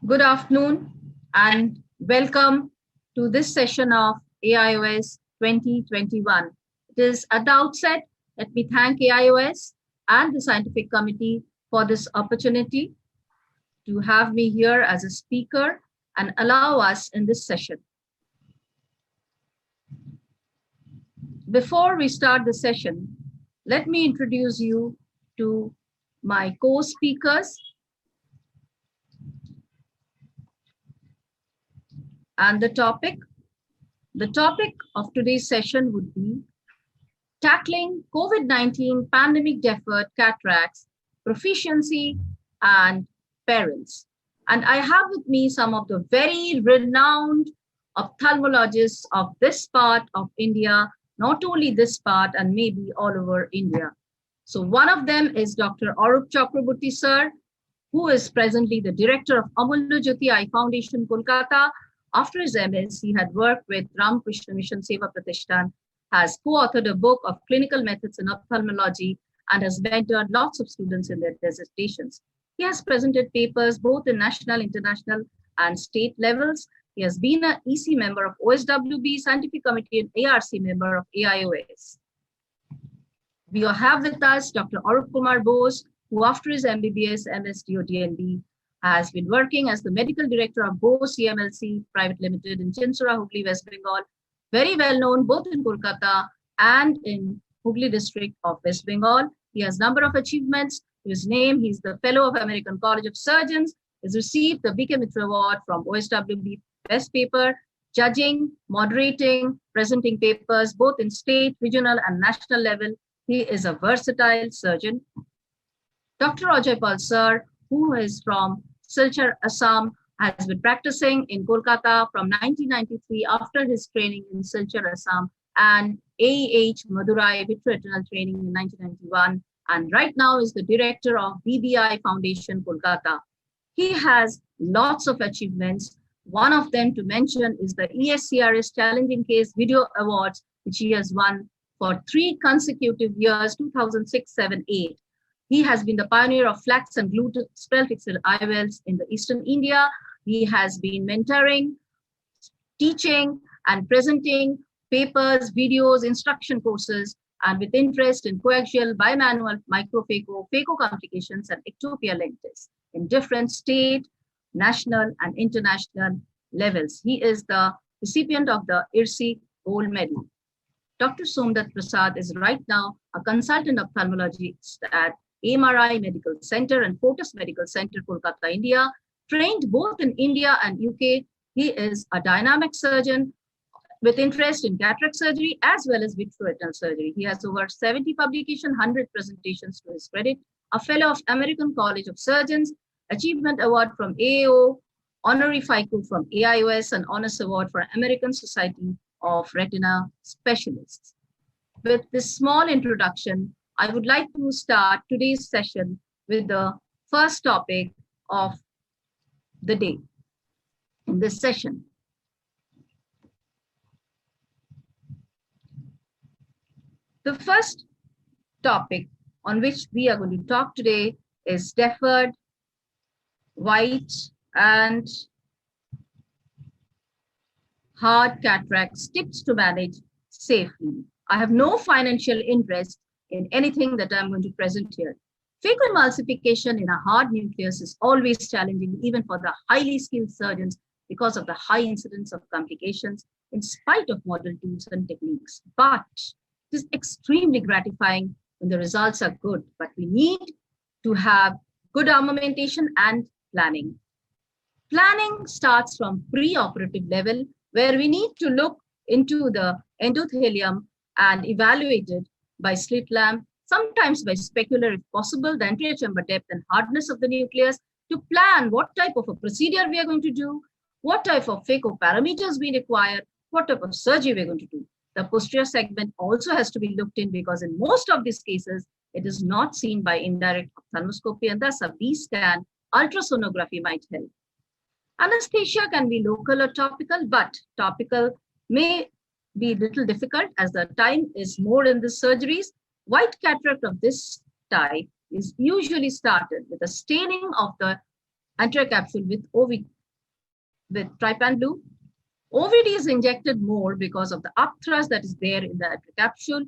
Good afternoon and welcome to this session of AIOS 2021. It is at the outset, let me thank AIOS and the scientific committee for this opportunity to have me here as a speaker and allow us in this session. Before we start the session, let me introduce you to my co-speakers and the topic. The topic of today's session would be tackling COVID-19 pandemic deferred cataracts, proficiency, and perils. And I have with me some of the very renowned ophthalmologists of this part of India, not only this part and maybe all over India. So one of them is Dr. Arup Chakraborty sir, who is presently the director of Amulya Jyoti Eye Foundation, Kolkata. After his MS, he had worked with Ramakrishna Mission Seva Pratishthan, has co-authored a book of clinical methods in ophthalmology, and has mentored lots of students in their dissertations. He has presented papers both in national, international, and state levels. He has been an EC member of OSWB, Scientific Committee, and ARC member of AIOS. We have with us Dr. Arup Kumar Bose, who after his MBBS, MS, DODNB, has been working as the medical director of Bose CMLC Private Limited in Chinsura, Hooghly, West Bengal. Very well known both in Kolkata and in Hooghly district of West Bengal. He has a number of achievements. To his name, he's the fellow of American College of Surgeons. He's received the B.K. Mitra Award from OSWB Best Paper, judging, moderating, presenting papers both in state, regional, and national level. He is a versatile surgeon. Dr. Ajay Pal sir, who is from Silchar, Assam, has been practicing in Kolkata from 1993 after his training in Silchar, Assam, and AEH Madurai Vitreoretinal training in 1991, and right now is the director of BBI Foundation, Kolkata. He has lots of achievements. One of them to mention is the ESCRS Challenging Case Video Awards, which he has won for 3 consecutive years, 2006, 7, 8. He has been the pioneer of flax and gluten spell fixed IOLs in the Eastern India. He has been mentoring, teaching, and presenting papers, videos, instruction courses, and with interest in coaxial, bimanual, microphaco, phaco complications, and ectopia lenses in different state, national, and international levels. He is the recipient of the IRSI Gold Medal. Dr. Somdat Prasad is right now a consultant ophthalmologist at MRI Medical Center and Fortis Medical Center, Kolkata, India. Trained both in India and UK, he is a dynamic surgeon with interest in cataract surgery as well as vitreoretinal surgery. He has over 70 publications, 100 presentations to his credit, a fellow of American College of Surgeons, Achievement Award from AAO, Honorary FICO from AIOS, and Honors Award for American Society of Retina Specialists. With this small introduction, I would like to start today's session with the first topic of the day in this session. The first topic on which we are going to talk today is deferred, white, and hard cataracts, tips to manage safely. I have no financial interest in anything that I'm going to present here. Phacoemulsification in a hard nucleus is always challenging, even for the highly skilled surgeons, because of the high incidence of complications in spite of modern tools and techniques. But it is extremely gratifying when the results are good, but we need to have good armamentation and planning. Planning starts from pre-operative level, where we need to look into the endothelium and evaluate it by slit lamp, sometimes by specular if possible, the anterior chamber depth and hardness of the nucleus, to plan what type of a procedure we are going to do, what type of phaco parameters we require, what type of surgery we're going to do. The posterior segment also has to be looked in, because in most of these cases, it is not seen by indirect ophthalmoscopy, and thus a B-scan ultrasonography might help. Anesthesia can be local or topical, but topical may be a little difficult as the time is more in the surgeries. White cataract of this type is usually started with a staining of the anterior capsule with with trypan blue. OVD is injected more because of the upthrust that is there in the anterior capsule.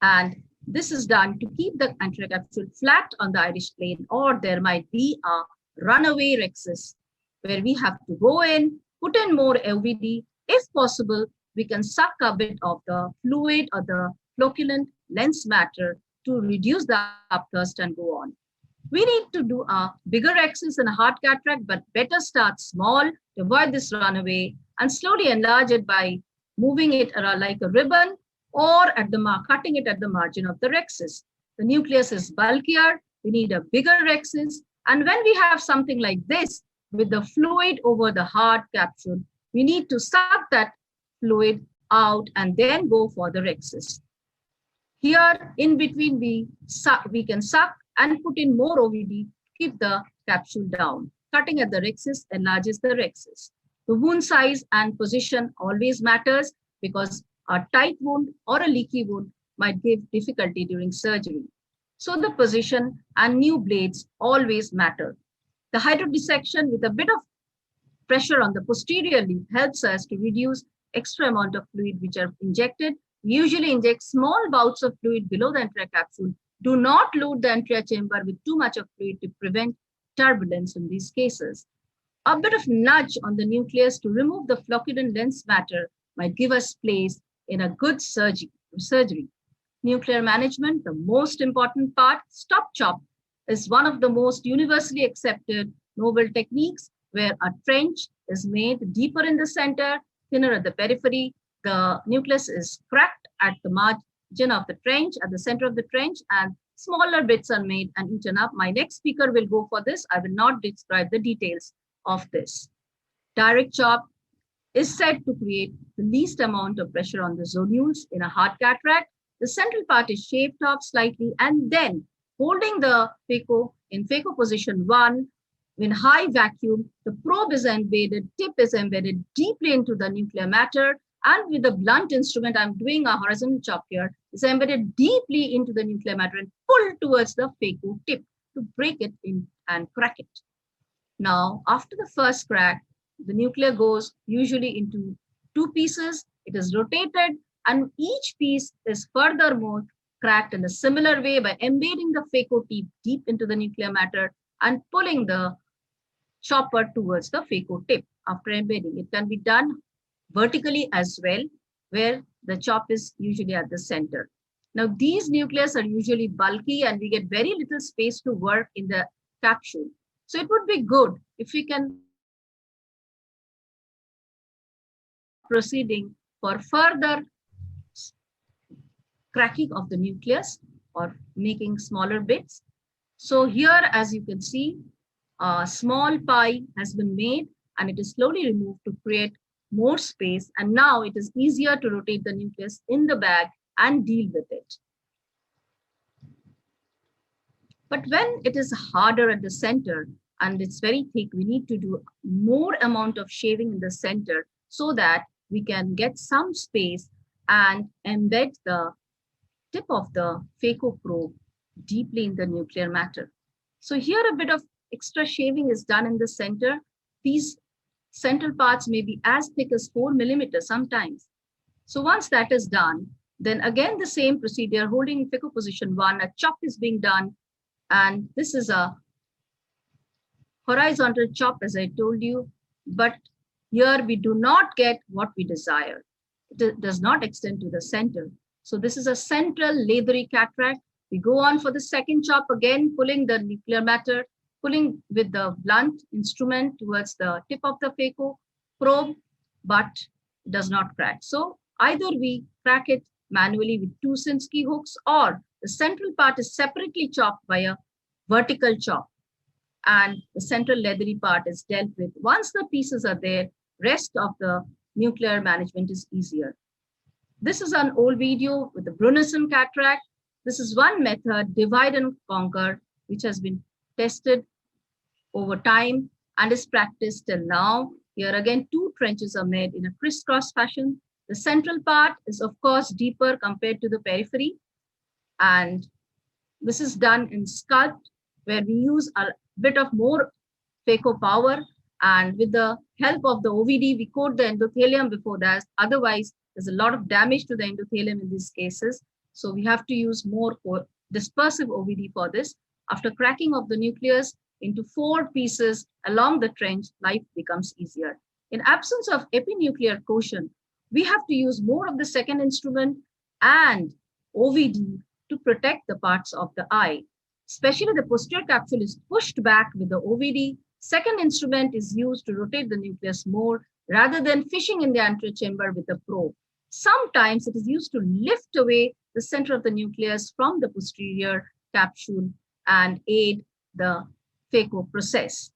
And this is done to keep the anterior capsule flat on the iris plane, or there might be a runaway rhexis where we have to go in, put in more OVD. If possible, we can suck a bit of the fluid or the flocculent lens matter to reduce the upthrust and go on. We need to do a bigger rhexis and a hard cataract, but better start small to avoid this runaway and slowly enlarge it by moving it around like a ribbon or at the cutting it at the margin of the rhexis. The nucleus is bulkier, we need a bigger rhexis, and when we have something like this with the fluid over the hard capsule, we need to suck that fluid out and then go for the rhexis. Here in between we can suck and put in more OVD, keep the capsule down. Cutting at the rhexis enlarges the rhexis. The wound size and position always matters because a tight wound or a leaky wound might give difficulty during surgery. So the position and new blades always matter. The hydrodissection with a bit of pressure on the posterior leaf helps us to reduce extra amount of fluid which are injected. We usually inject small bouts of fluid below the anterior capsule. Do not load the anterior chamber with too much of fluid to prevent turbulence in these cases. A bit of nudge on the nucleus to remove the flocculent lens matter might give us place in a good surgery. Nuclear management, the most important part, stop chop, is one of the most universally accepted novel techniques where a trench is made deeper in the center, thinner at the periphery. The nucleus is cracked at the margin of the trench, at the center of the trench, and smaller bits are made and eaten up. My next speaker will go for this. I will not describe the details of this. Direct chop is said to create the least amount of pressure on the zonules in a hard cataract. The central part is shaved off slightly and then holding the phaco in phaco position 1 in high vacuum, the probe is embedded, tip is embedded deeply into the nuclear matter, and with a blunt instrument, I'm doing a horizontal chop here, is embedded deeply into the nuclear matter and pulled towards the phaco tip to break it in and crack it. Now, after the first crack, the nuclear goes usually into 2 pieces. It is rotated and each piece is furthermore cracked in a similar way by embedding the phaco tip deep into the nuclear matter and pulling the chopper towards the phaco tip after embedding. It can be done vertically as well, where the chop is usually at the center. Now, these nucleus are usually bulky and we get very little space to work in the capsule. So it would be good if we can proceeding for further cracking of the nucleus or making smaller bits. So here, as you can see, a small pie has been made and it is slowly removed to create more space. And now it is easier to rotate the nucleus in the bag and deal with it. But when it is harder at the center and it's very thick, we need to do more amount of shaving in the center so that we can get some space and embed the tip of the phaco probe deeply in the nuclear matter. So here a bit of extra shaving is done in the center. These central parts may be as thick as 4 millimeters sometimes. So once that is done, then again the same procedure, holding phaco position 1, a chop is being done. And this is a horizontal chop, as I told you, but here we do not get what we desire. It does not extend to the center. So this is a central leathery cataract. We go on for the second chop, again pulling the nuclear matter, pulling with the blunt instrument towards the tip of the phaco probe, but it does not crack. So either we crack it manually with 2 Sinskey hooks, or the central part is separately chopped by a vertical chop, and the central leathery part is dealt with. Once the pieces are there, rest of the nuclear management is easier. This is an old video with the Brunison cataract. This is one method, divide and conquer, which has been tested over time and is practiced till now. Here again, 2 trenches are made in a crisscross fashion. The central part is of course deeper compared to the periphery. And this is done in sculpt, where we use a bit of more phaco power, and with the help of the OVD, we coat the endothelium before that. Otherwise, there's a lot of damage to the endothelium in these cases. So we have to use more dispersive OVD for this. After cracking of the nucleus into 4 pieces along the trench, life becomes easier. In absence of epinuclear quotient, we have to use more of the second instrument and OVD to protect the parts of the eye. Especially the posterior capsule is pushed back with the OVD. Second instrument is used to rotate the nucleus more rather than fishing in the anterior chamber with a probe. Sometimes it is used to lift away the center of the nucleus from the posterior capsule and aid the phaco process.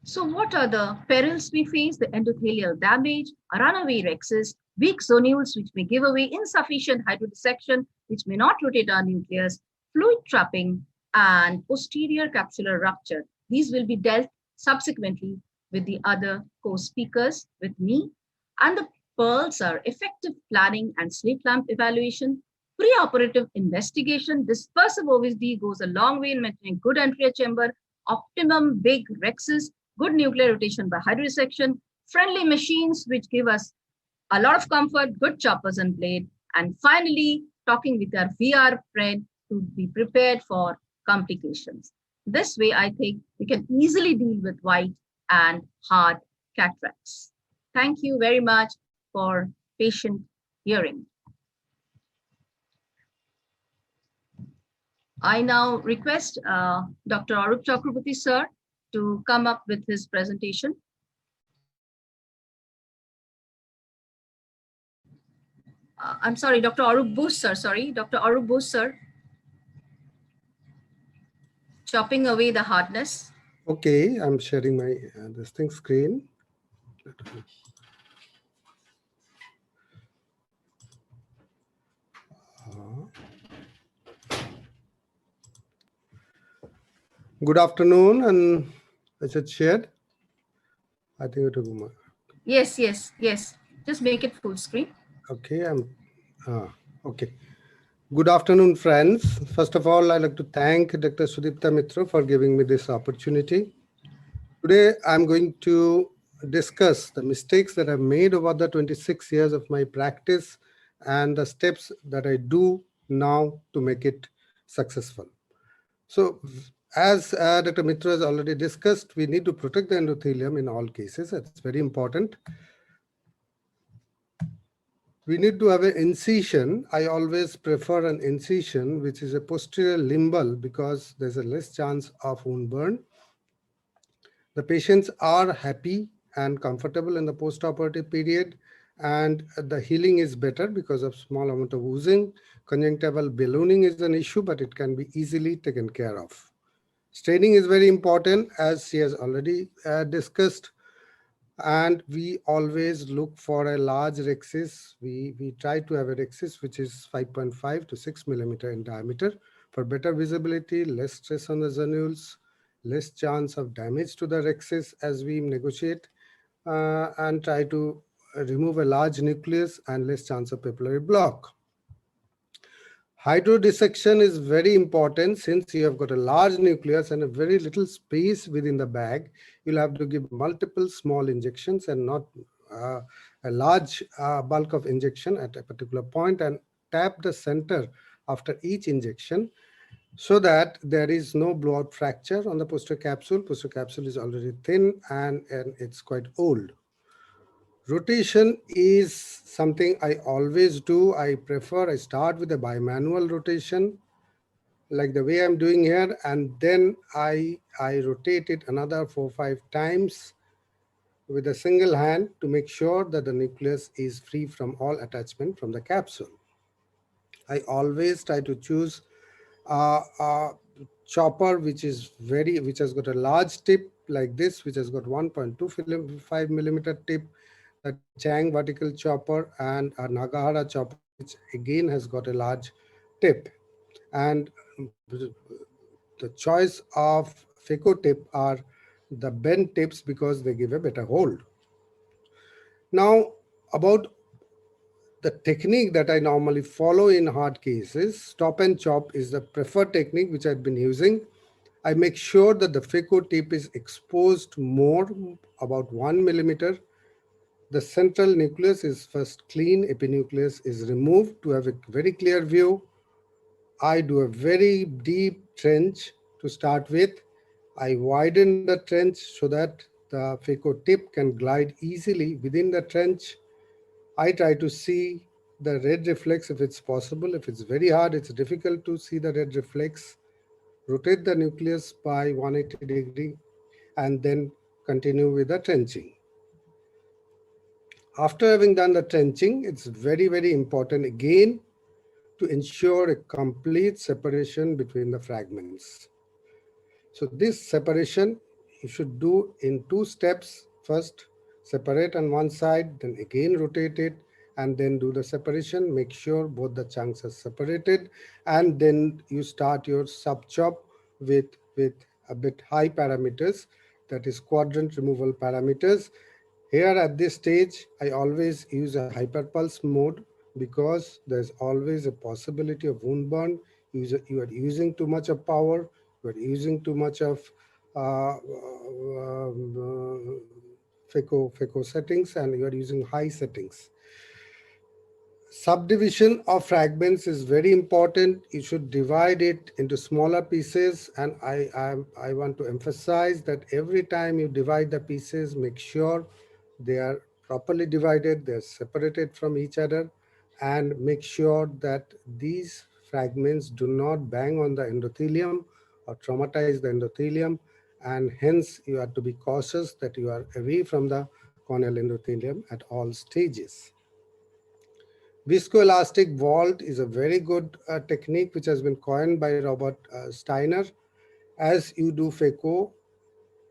So what are the perils we face? The endothelial damage, runaway rhexis, weak zonules which may give away, insufficient hydrodissection which may not rotate our nucleus, fluid trapping, and posterior capsular rupture. These will be dealt subsequently with the other co-speakers with me. And the pearls are effective planning and slit lamp evaluation, preoperative investigation. Dispersive OVD goes a long way in maintaining good anterior chamber, optimum big rhexis, good nuclear rotation by hydrodissection, friendly machines which give us a lot of comfort, good choppers and blade, and finally talking with our VR friend to be prepared for complications. This way, I think we can easily deal with white and hard cataracts. Thank you very much for patient hearing. I now request Dr. Arup Chakraborty, sir, to come up with his presentation. I'm sorry, Dr. Arup Bose, sir. Sorry, Dr. Arup Bose, sir. Chopping away the hardness. Okay, I'm sharing my this thing screen. Good afternoon, and is it shared? I think it will. Yes. Just make it full screen. Okay, okay. Good afternoon, friends. First of all, I'd like to thank Dr. Sudipta Mitra for giving me this opportunity. Today, I'm going to discuss the mistakes that I've made over the 26 years of my practice and the steps that I do now to make it successful. So, as Dr. Mitra has already discussed, we need to protect the endothelium in all cases. That's very important. We need to have an incision. I always prefer an incision, which is a posterior limbal, because there's a less chance of wound burn. The patients are happy and comfortable in the post-operative period, and the healing is better because of small amount of oozing. Conjunctival ballooning is an issue, but it can be easily taken care of. Staining is very important, as she has already discussed. And we always look for a large rhexis. We try to have a rhexis which is 5.5 to 6 millimeter in diameter for better visibility, less stress on the zonules, less chance of damage to the rhexis as we negotiate, and try to remove a large nucleus and less chance of papillary block. Hydrodissection is very important. Since you have got a large nucleus and a very little space within the bag, you'll have to give multiple small injections and not a large bulk of injection at a particular point, and tap the center after each injection so that there is no blowout fracture on the posterior capsule. Posterior capsule is already thin and it's quite old. Rotation is something I always do. I start with a bimanual rotation, like the way I'm doing here, and then I rotate it another 4 or 5 times with a single hand to make sure that the nucleus is free from all attachment from the capsule. I always try to choose a chopper which has got a large tip like this, which has got 1.25 millimeter tip, the Chang vertical chopper, and a Nagahara chopper, which again has got a large tip. And the choice of phaco tip are the bent tips because they give a better hold. Now, about The technique that I normally follow in hard cases, stop and chop, is the preferred technique which I've been using. I make sure that the phaco tip is exposed more, about 1 millimeter. The central nucleus is first clean, epinucleus is removed to have a very clear view. I do a very deep trench to start with. I widen the trench so that the phaco tip can glide easily within the trench. I try to see the red reflex if it's possible. If it's very hard, it's difficult to see the red reflex. Rotate the nucleus by 180-degree and then continue with the trenching. After having done the trenching, it's very, very important again to ensure a complete separation between the fragments. So this separation you should do in 2 steps. First, separate on one side, then again rotate it, and then do the separation. Make sure both the chunks are separated, and then you start your sub chop with a bit high parameters, that is quadrant removal parameters. Here at this stage, I always use a hyperpulse mode because there's always a possibility of wound burn. You are using too much of power, you are using too much of phaco settings, and you are using high settings. Subdivision of fragments is very important. You should divide it into smaller pieces, and I want to emphasize that every time you divide the pieces, make sure they are properly divided, they're separated from each other, and make sure that these fragments do not bang on the endothelium or traumatize the endothelium, and hence you have to be cautious that you are away from the corneal endothelium at all stages. Viscoelastic vault is a very good technique which has been coined by Robert Steiner. As you do phaco,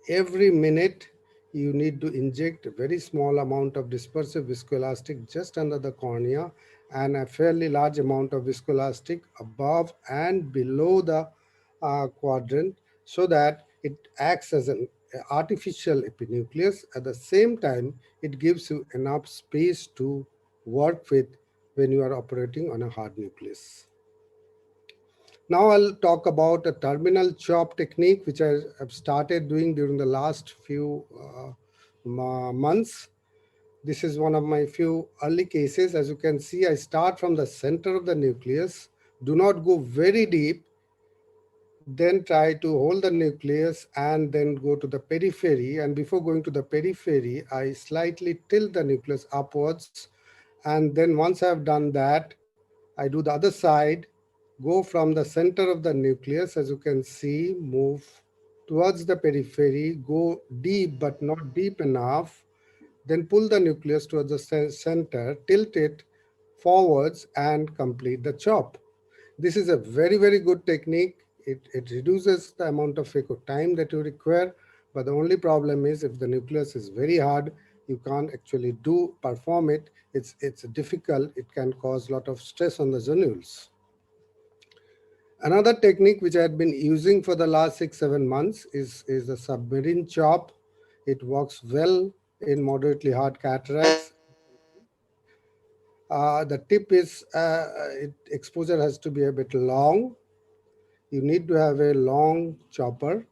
every minute you need to inject a very small amount of dispersive viscoelastic just under the cornea, and a fairly large amount of viscoelastic above and below the quadrant, so that it acts as an artificial epinucleus. At the same time, it gives you enough space to work with when you are operating on a hard nucleus. Now I'll talk about a terminal chop technique, which I have started doing during the last few months. This is one of my few early cases. As you can see, I start from the center of the nucleus, do not go very deep, then try to hold the nucleus and then go to the periphery. And before going to the periphery, I slightly tilt the nucleus upwards. And then once I've done that, I do the other side, go from the center of the nucleus, as you can see, move towards the periphery, go deep but not deep enough, then pull the nucleus towards the center, tilt it forwards and complete the chop. This is a very, very good technique. It reduces the amount of phaco time that you require, but the only problem is if the nucleus is very hard, you can't actually perform it. It's difficult. It can cause a lot of stress on the zonules. Another technique which I had been using for the last 6-7 months is the submarine chop. It works well in moderately hard cataracts. The tip is exposure has to be a bit long. You need to have a long chopper.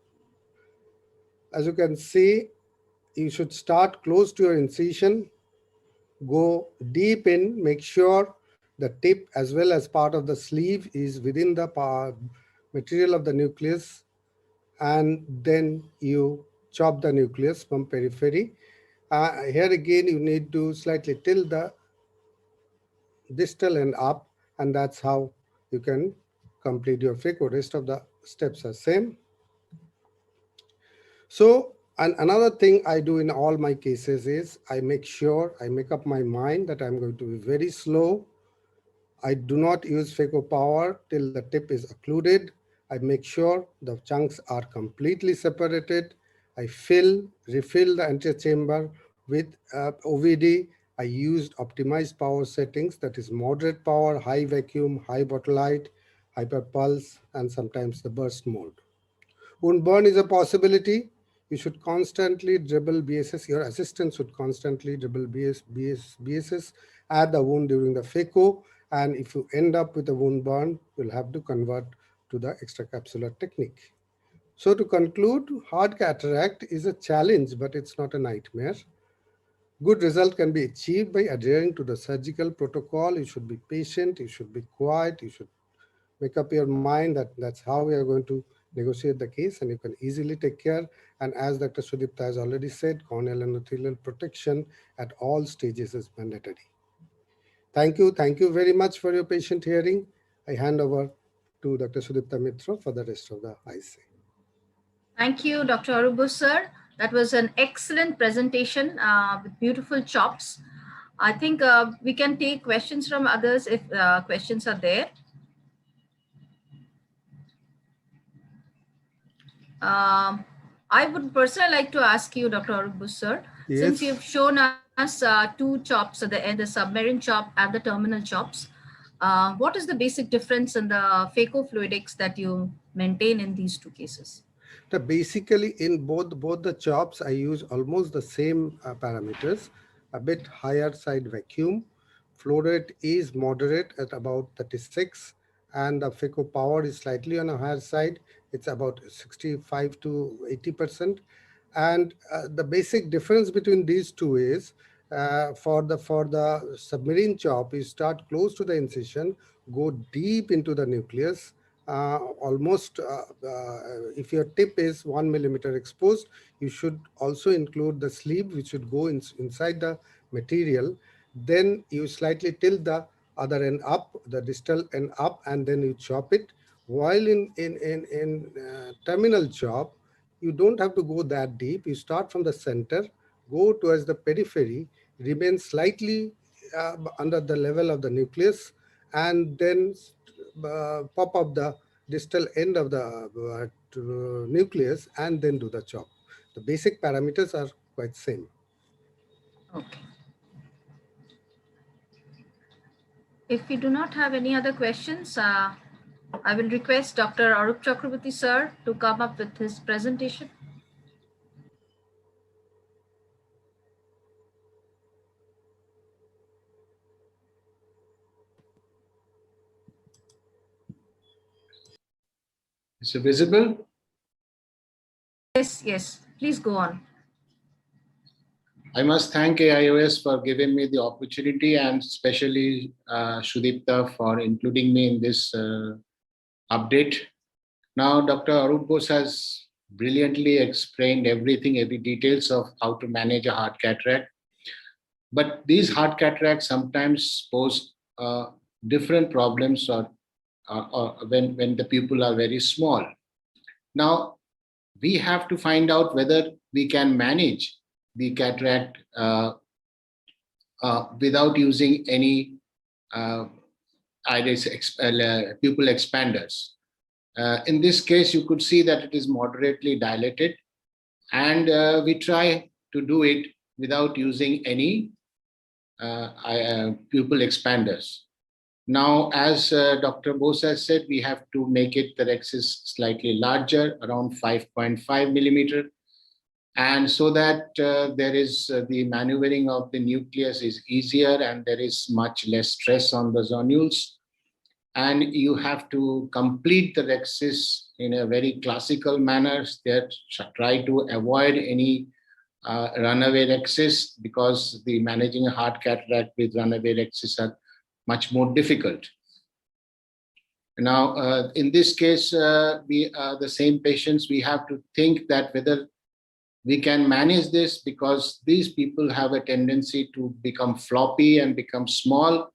As you can see, you should start close to your incision, go deep in, make sure the tip as well as part of the sleeve is within the material of the nucleus, and then you chop the nucleus from periphery. Here again, you need to slightly tilt the distal end up, and that's how you can complete your phaco. Rest of the steps are same. So, and another thing I do in all my cases is I make up my mind that I'm going to be very slow. I do not use phaco power till the tip is occluded. I make sure the chunks are completely separated. I refill the antechamber with OVD. I used optimized power settings, that is moderate power, high vacuum, high bottle height, hyperpulse, and sometimes the burst mode. Wound burn is a possibility. You should constantly dribble BSS. Your assistant should constantly dribble BSS at the wound during the phaco. And if you end up with a wound burn, you'll have to convert to the extracapsular technique. So to conclude, hard cataract is a challenge, but it's not a nightmare. Good result can be achieved by adhering to the surgical protocol. You should be patient, you should be quiet, you should make up your mind that that's how we are going to negotiate the case, and you can easily take care. And as Dr. Sudipta has already said, corneal endothelial protection at all stages is mandatory. Thank you very much for your patient hearing. I hand over to Dr. Sudipta Mitra for the rest of the IC. Thank you, Dr. Arubu, sir. That was an excellent presentation with beautiful chops. I think we can take questions from others if questions are there. I would personally like to ask you, Dr. Arubu, sir, Yes. since you've shown us two chops at the end, the submarine chop and the terminal chops, what is the basic difference in the phacofluidics that you maintain in these two cases? Basically, in both the chops, I use almost the same parameters. A bit higher side vacuum. Flow rate is moderate at about 36, and the phaco power is slightly on a higher side. It's about 65 to 80%. And the basic difference between these two is for the submarine chop, you start close to the incision, go deep into the nucleus, almost if your tip is 1 millimeter exposed, you should also include the sleeve, which should go inside the material. Then you slightly tilt the other end up, the distal end up, and then you chop it. While in terminal chop, you don't have to go that deep. You start from the center, go towards the periphery, remain slightly under the level of the nucleus, and then pop up the distal end of the nucleus and then do the chop. The basic parameters are quite same. Okay. If we do not have any other questions, I will request Dr. Arup Chakraborty, sir, to come up with his presentation. Is it visible? Yes, yes. Please go on. I must thank AIOS for giving me the opportunity, and especially Sudipta for including me in this update. Now, Dr. Arup Bose has brilliantly explained everything, every details of how to manage a hard cataract. But these hard cataracts sometimes pose different problems or when the pupil are very small. Now, we have to find out whether we can manage the cataract without using any iris pupil expanders. In this case, you could see that it is moderately dilated, and we try to do it without using any pupil expanders. Now, as Dr. Bose has said, we have to make it the rhexis slightly larger, around 5.5 millimeter. And so that there is the maneuvering of the nucleus is easier and there is much less stress on the zonules. And you have to complete the rhexis in a very classical manner that try to avoid any runaway rhexis, because the managing a hard cataract with runaway rhexis are much more difficult. Now, in this case, the same patients, we have to think that whether we can manage this, because these people have a tendency to become floppy and become small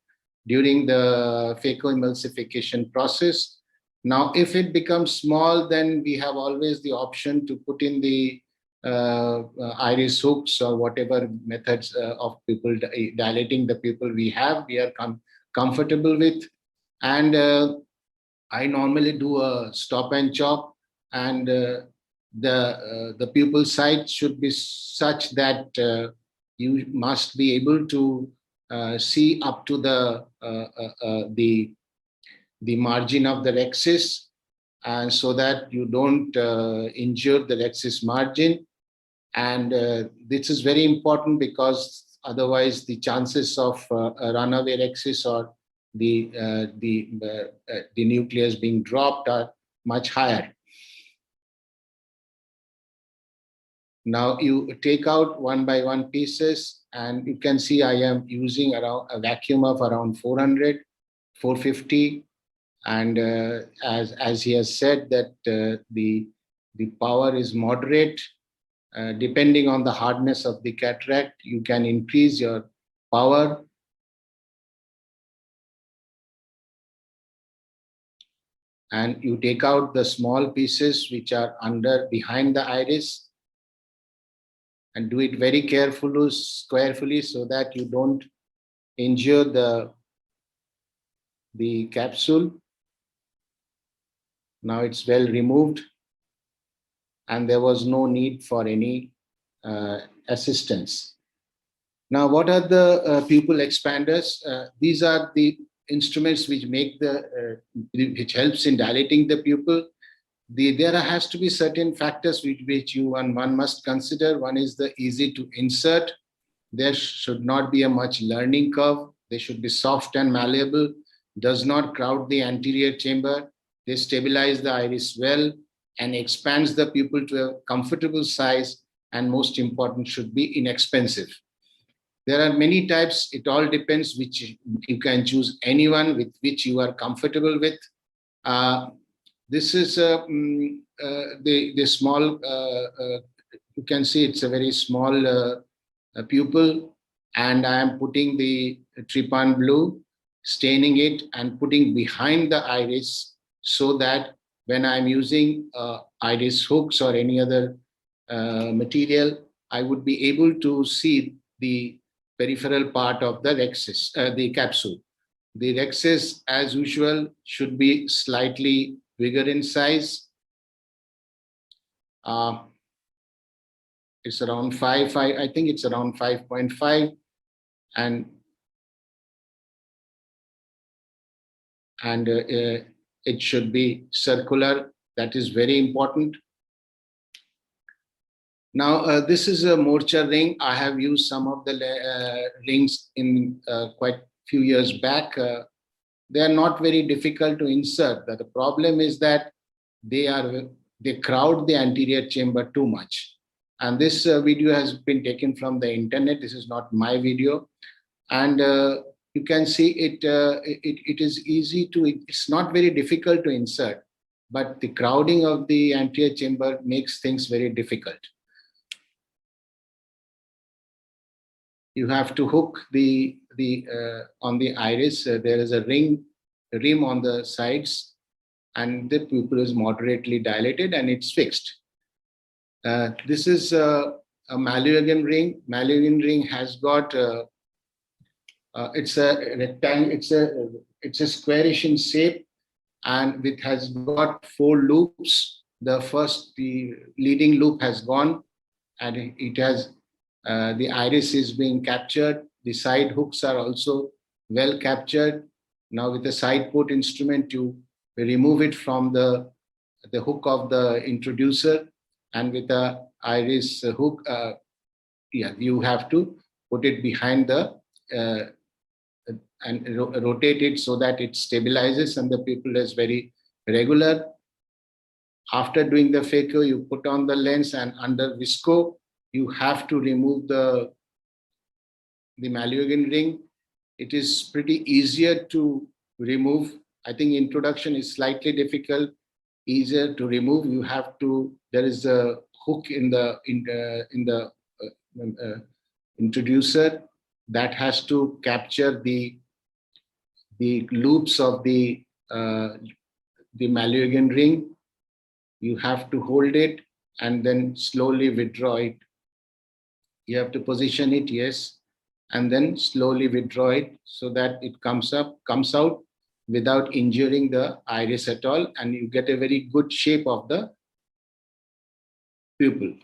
during the phacoemulsification process. Now, if it becomes small, then we have always the option to put in the iris hooks or whatever methods of pupil dilating the pupil we are comfortable with. And I normally do a stop and chop, and the pupil site should be such that you must be able to see up to the margin of the rhexis, and so that you don't injure the rhexis margin. And this is very important because otherwise the chances of a runaway rhexis or the nucleus being dropped are much higher. Now you take out one by one pieces, and you can see I am using around a vacuum of around 400, 450, and as he has said that the power is moderate. Depending on the hardness of the cataract, you can increase your power. And you take out the small pieces which are behind the iris, and do it very carefully so that you don't injure the capsule. Now it's well removed, and there was no need for any assistance. Now, what are the pupil expanders? These are the instruments which which helps in dilating the pupil. There has to be certain factors which one must consider. One is the easy to insert. There should not be a much learning curve. They should be soft and malleable, does not crowd the anterior chamber. They stabilize the iris well and expands the pupil to a comfortable size, and most important, should be inexpensive. There are many types. It all depends which you can choose anyone with which you are comfortable with. This is the small, you can see it's a very small pupil, and I am putting the trypan blue, staining it and putting behind the iris, so that when I'm using iris hooks or any other material, I would be able to see the peripheral part of the rhexis, the capsule. The rhexis, as usual, should be slightly bigger in size. It's around 5, I think it's around 5.5, and it should be circular. That is very important. Now, this is a Morcha ring. I have used some of the rings in quite few years back. They are not very difficult to insert. The problem is that they crowd the anterior chamber too much. And this video has been taken from the internet. This is not my video. And you can see it is easy to, it's not very difficult to insert, but the crowding of the anterior chamber makes things very difficult. You have to hook on the iris. There is a rim on the sides, and the pupil is moderately dilated and it's fixed. This is a Malayugan ring. Malayugan ring has got it's a rectangle. It's a squarish in shape, and it has got 4 loops. The leading loop has gone, and it has the iris is being captured. The side hooks are also well captured. Now with the side port instrument, you remove it from the hook of the introducer, and with the iris hook, you have to put it behind the and rotate it so that it stabilizes and the pupil is very regular. After doing the phaco, you put on the lens, and under visco, you have to remove the Malayugan ring. It is pretty easier to remove. I think introduction is slightly difficult, easier to remove. You have to, there is a hook in the introducer that has to capture the loops of the Malayugan ring. You have to hold it and then slowly withdraw it. You have to position it, yes, and then slowly withdraw it so that it comes out without injuring the iris at all, and you get a very good shape of the pupil.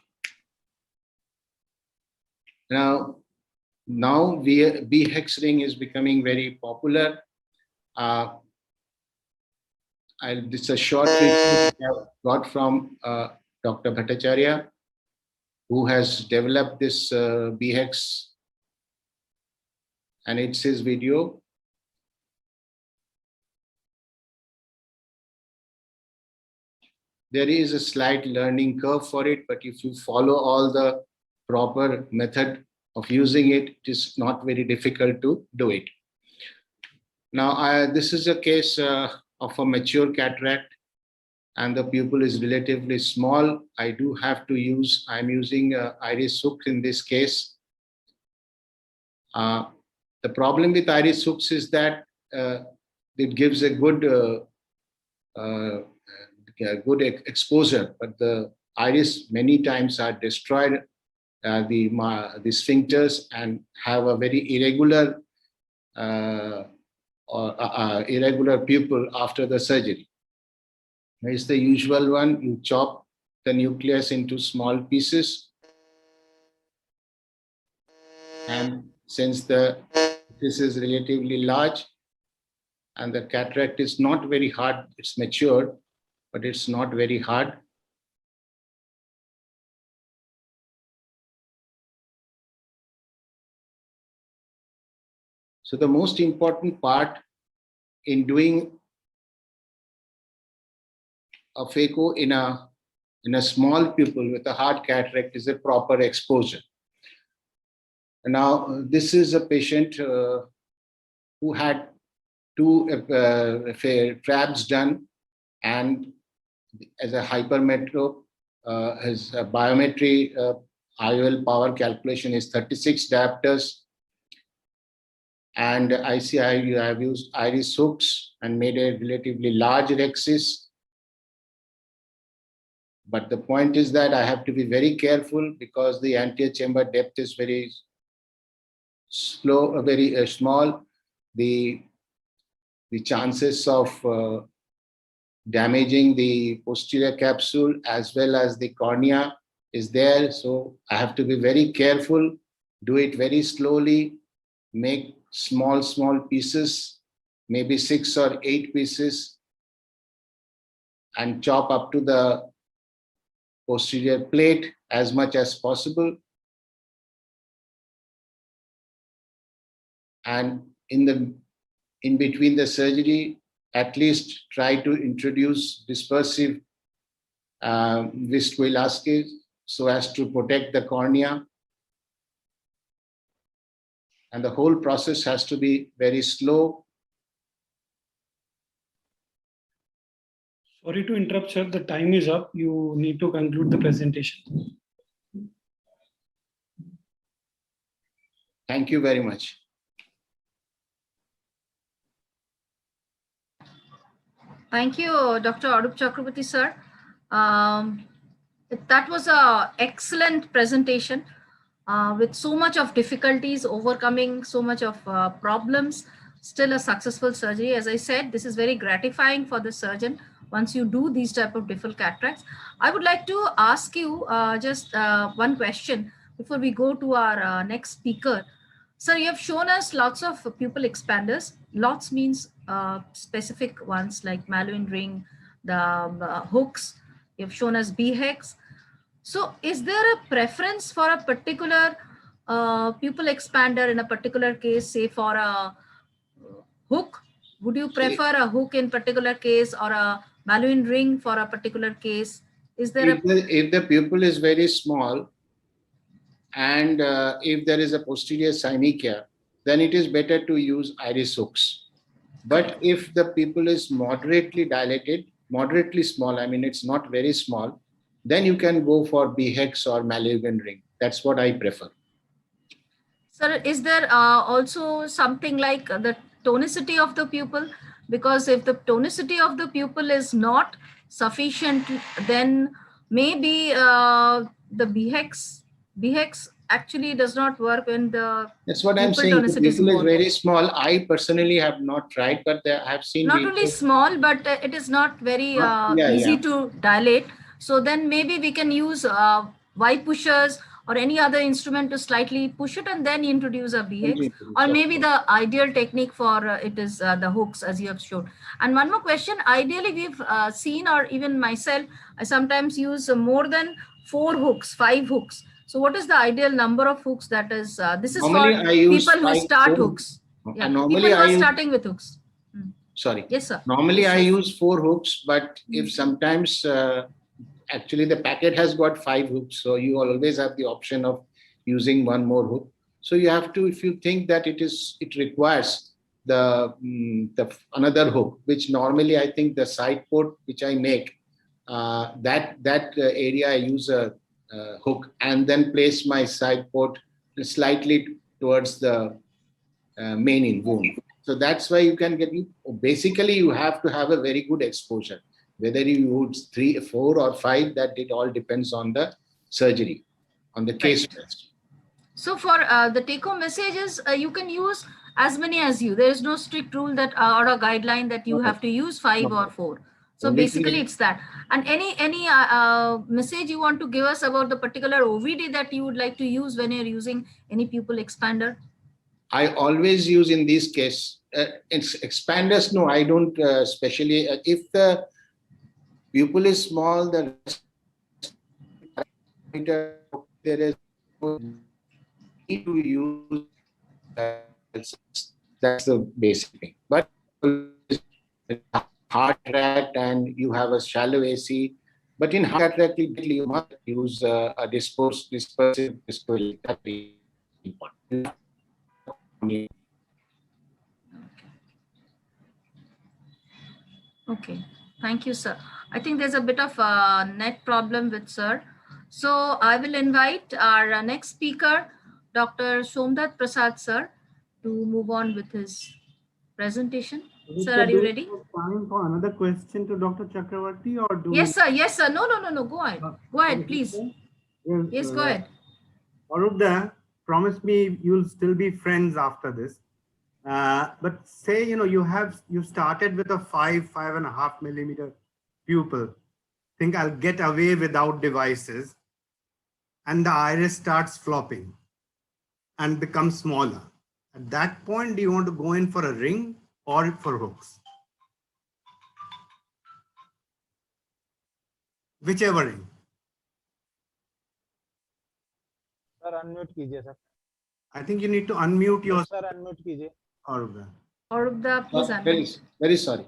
Now B-hex ring is becoming very popular. This is a short video I got from Dr. Bhattacharya. who has developed this BHEX, and it's his video. There is a slight learning curve for it, but if you follow all the proper method of using it, it is not very difficult to do it. Now, this is a case of a mature cataract, and the pupil is relatively small. I'm using iris hook in this case. The problem with iris hooks is that it gives a good exposure, but the iris many times are destroyed, the sphincters, and have a very irregular irregular pupil after the surgery. It's the usual one. You chop the nucleus into small pieces, and since this is relatively large and the cataract is not very hard, it's matured, but it's not very hard. So the most important part in doing a phaco in a small pupil with a hard cataract is a proper exposure. Now, this is a patient who had 2 TRABs done, and as a hypermetro, his biometry IOL power calculation is 36 diopters. And I have used iris hooks and made a relatively large rhexis. But the point is that I have to be very careful because the anterior chamber depth is very slow, very small. The chances of damaging the posterior capsule as well as the cornea is there. So I have to be very careful, do it very slowly, make small pieces, maybe 6 or 8 pieces, and chop up to the posterior plate as much as possible. And in between the surgery, at least try to introduce dispersive viscoelastic so as to protect the cornea. And the whole process has to be very slow. Sorry to interrupt, sir. The time is up. You need to conclude the presentation. Thank you very much. Thank you, Dr. Arup Chakraborty, sir. That was an excellent presentation with so much of difficulties, overcoming so much of problems, still a successful surgery. As I said, this is very gratifying for the surgeon once you do these type of difficult cataracts. I would like to ask you just one question before we go to our next speaker. Sir, you have shown us lots of pupil expanders. Lots means specific ones like Malouin ring, the hooks. You have shown us BHEX. So is there a preference for a particular pupil expander in a particular case, say for a hook? Would you prefer a hook in particular case or a Malouin ring for a particular case? Is there if the pupil is very small, and if there is a posterior synechia, then it is better to use iris hooks. But if the pupil is moderately dilated, moderately small, I mean, it's not very small, then you can go for BHEX or Malouin ring. That's what I prefer. Sir, is there also something like the tonicity of the pupil? Because if the tonicity of the pupil is not sufficient, then maybe the BHEX actually does not work when the That's what I'm saying. The pupil is very small. I personally have not tried, but I have seen not only small, but it is not very easy to dilate. So then maybe we can use Y pushers or any other instrument to slightly push it and then introduce a BHEX. Or maybe the ideal technique for it is the hooks, as you have shown. And one more question. Ideally, we've seen, or even myself, I sometimes use more than 4 hooks, 5 hooks. So what is the ideal number of hooks that is, this is Normally, for I use people who 5 start 4 hooks. Yeah, And people normally who I are use, starting with hooks. sorry. Yes, sir. Normally Yes, I sir. use 4 hooks, but if sometimes actually the packet has got 5 hooks, so you always have the option of using one more hook. So you have to, if you think that it requires the another hook, which normally I think the side port which I make, that area I use a hook and then place my side port slightly towards the main in wound. So that's why you can get, basically you have to have a very good exposure. Whether you use 3, 4 or 5, that it all depends on the surgery, on the case. Right. So for the take-home messages, you can use as many as you. There is no strict rule that or a guideline that you have to use 5 or 4. So Only basically, thing- it's that. And any message you want to give us about the particular OVD that you would like to use when you're using any pupil expander? I always use in this case, expanders, no, I don't especially, if the pupil is small, the there is no need to use, that's the basic thing. But hard cataract and you have a shallow AC, but in hard cataract, you must use a dispersive disposal. That's very important. Okay, thank you, sir. I think there's a bit of a net problem with sir. So I will invite our next speaker, Dr. Somdat Prasad, sir, to move on with his presentation. Sir, are you ready? Time for another question to Dr. Chakravarti, or do Yes, sir. Yes, sir. No. Go ahead. Go ahead, please. Yes, go ahead. Arubda, promise me you'll still be friends after this. But say, you started with a 5.5 millimeter pupil. Think I'll get away without devices, and the iris starts flopping and becomes smaller. At that point, do you want to go in for a ring or for hooks? Whichever ring. Sir unmute कीजिए sir. I think you need to unmute your sir unmute कीजिए. Arubda, please unmute. Very sorry.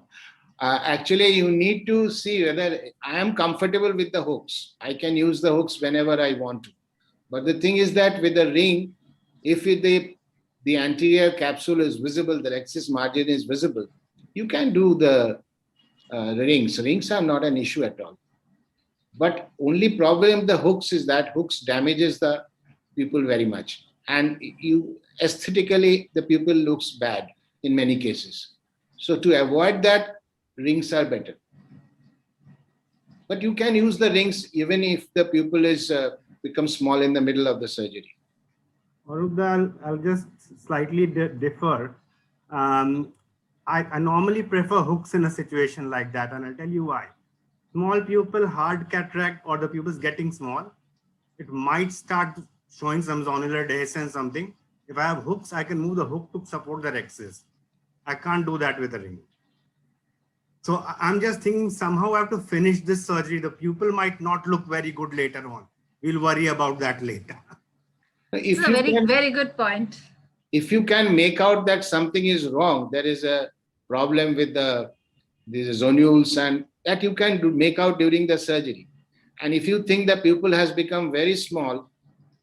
Actually, you need to see whether I am comfortable with the hooks. I can use the hooks whenever I want to. But the thing is that with the ring, if the anterior capsule is visible, the rhexis margin is visible, you can do the rings. Rings are not an issue at all. But only problem with the hooks is that hooks damages the pupil very much. And aesthetically, the pupil looks bad in many cases. So to avoid that, rings are better. But you can use the rings even if the pupil is becomes small in the middle of the surgery. Arubda, I'll just slightly differ. I normally prefer hooks in a situation like that, and I'll tell you why. Small pupil, hard cataract, or the pupil is getting small, it might start showing some zonular dehiscence, something. If I have hooks, I can move the hook to support the rhexis. I can't do that with a ring. So I'm just thinking somehow I have to finish this surgery. The pupil might not look very good later on. We'll worry about that later. It's a very good point. If you can make out that something is wrong, there is a problem with these zonules, and that you can make out during the surgery. And if you think the pupil has become very small,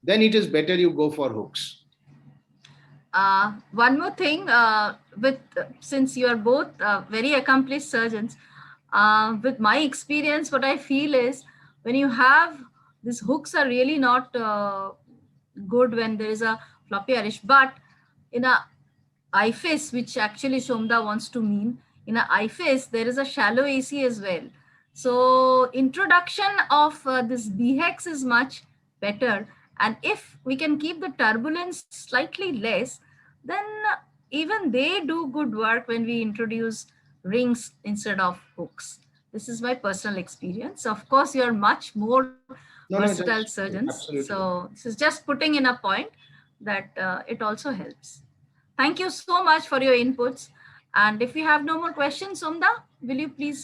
then it is better you go for hooks. One more thing, since you are both very accomplished surgeons, with my experience, what I feel is when you have these hooks are really not good when there is a floppy iris, but in a IFIS, which actually Somda wants to mean, in a IFIS, there is a shallow AC as well. So introduction of this BHEX is much better. And if we can keep the turbulence slightly less, then even they do good work when we introduce rings instead of hooks. This is my personal experience. Of course, you're much more versatile surgeons. Absolutely. So this is just putting in a point that it also helps. Thank you so much for your inputs. And if you have no more questions, Somda, will you please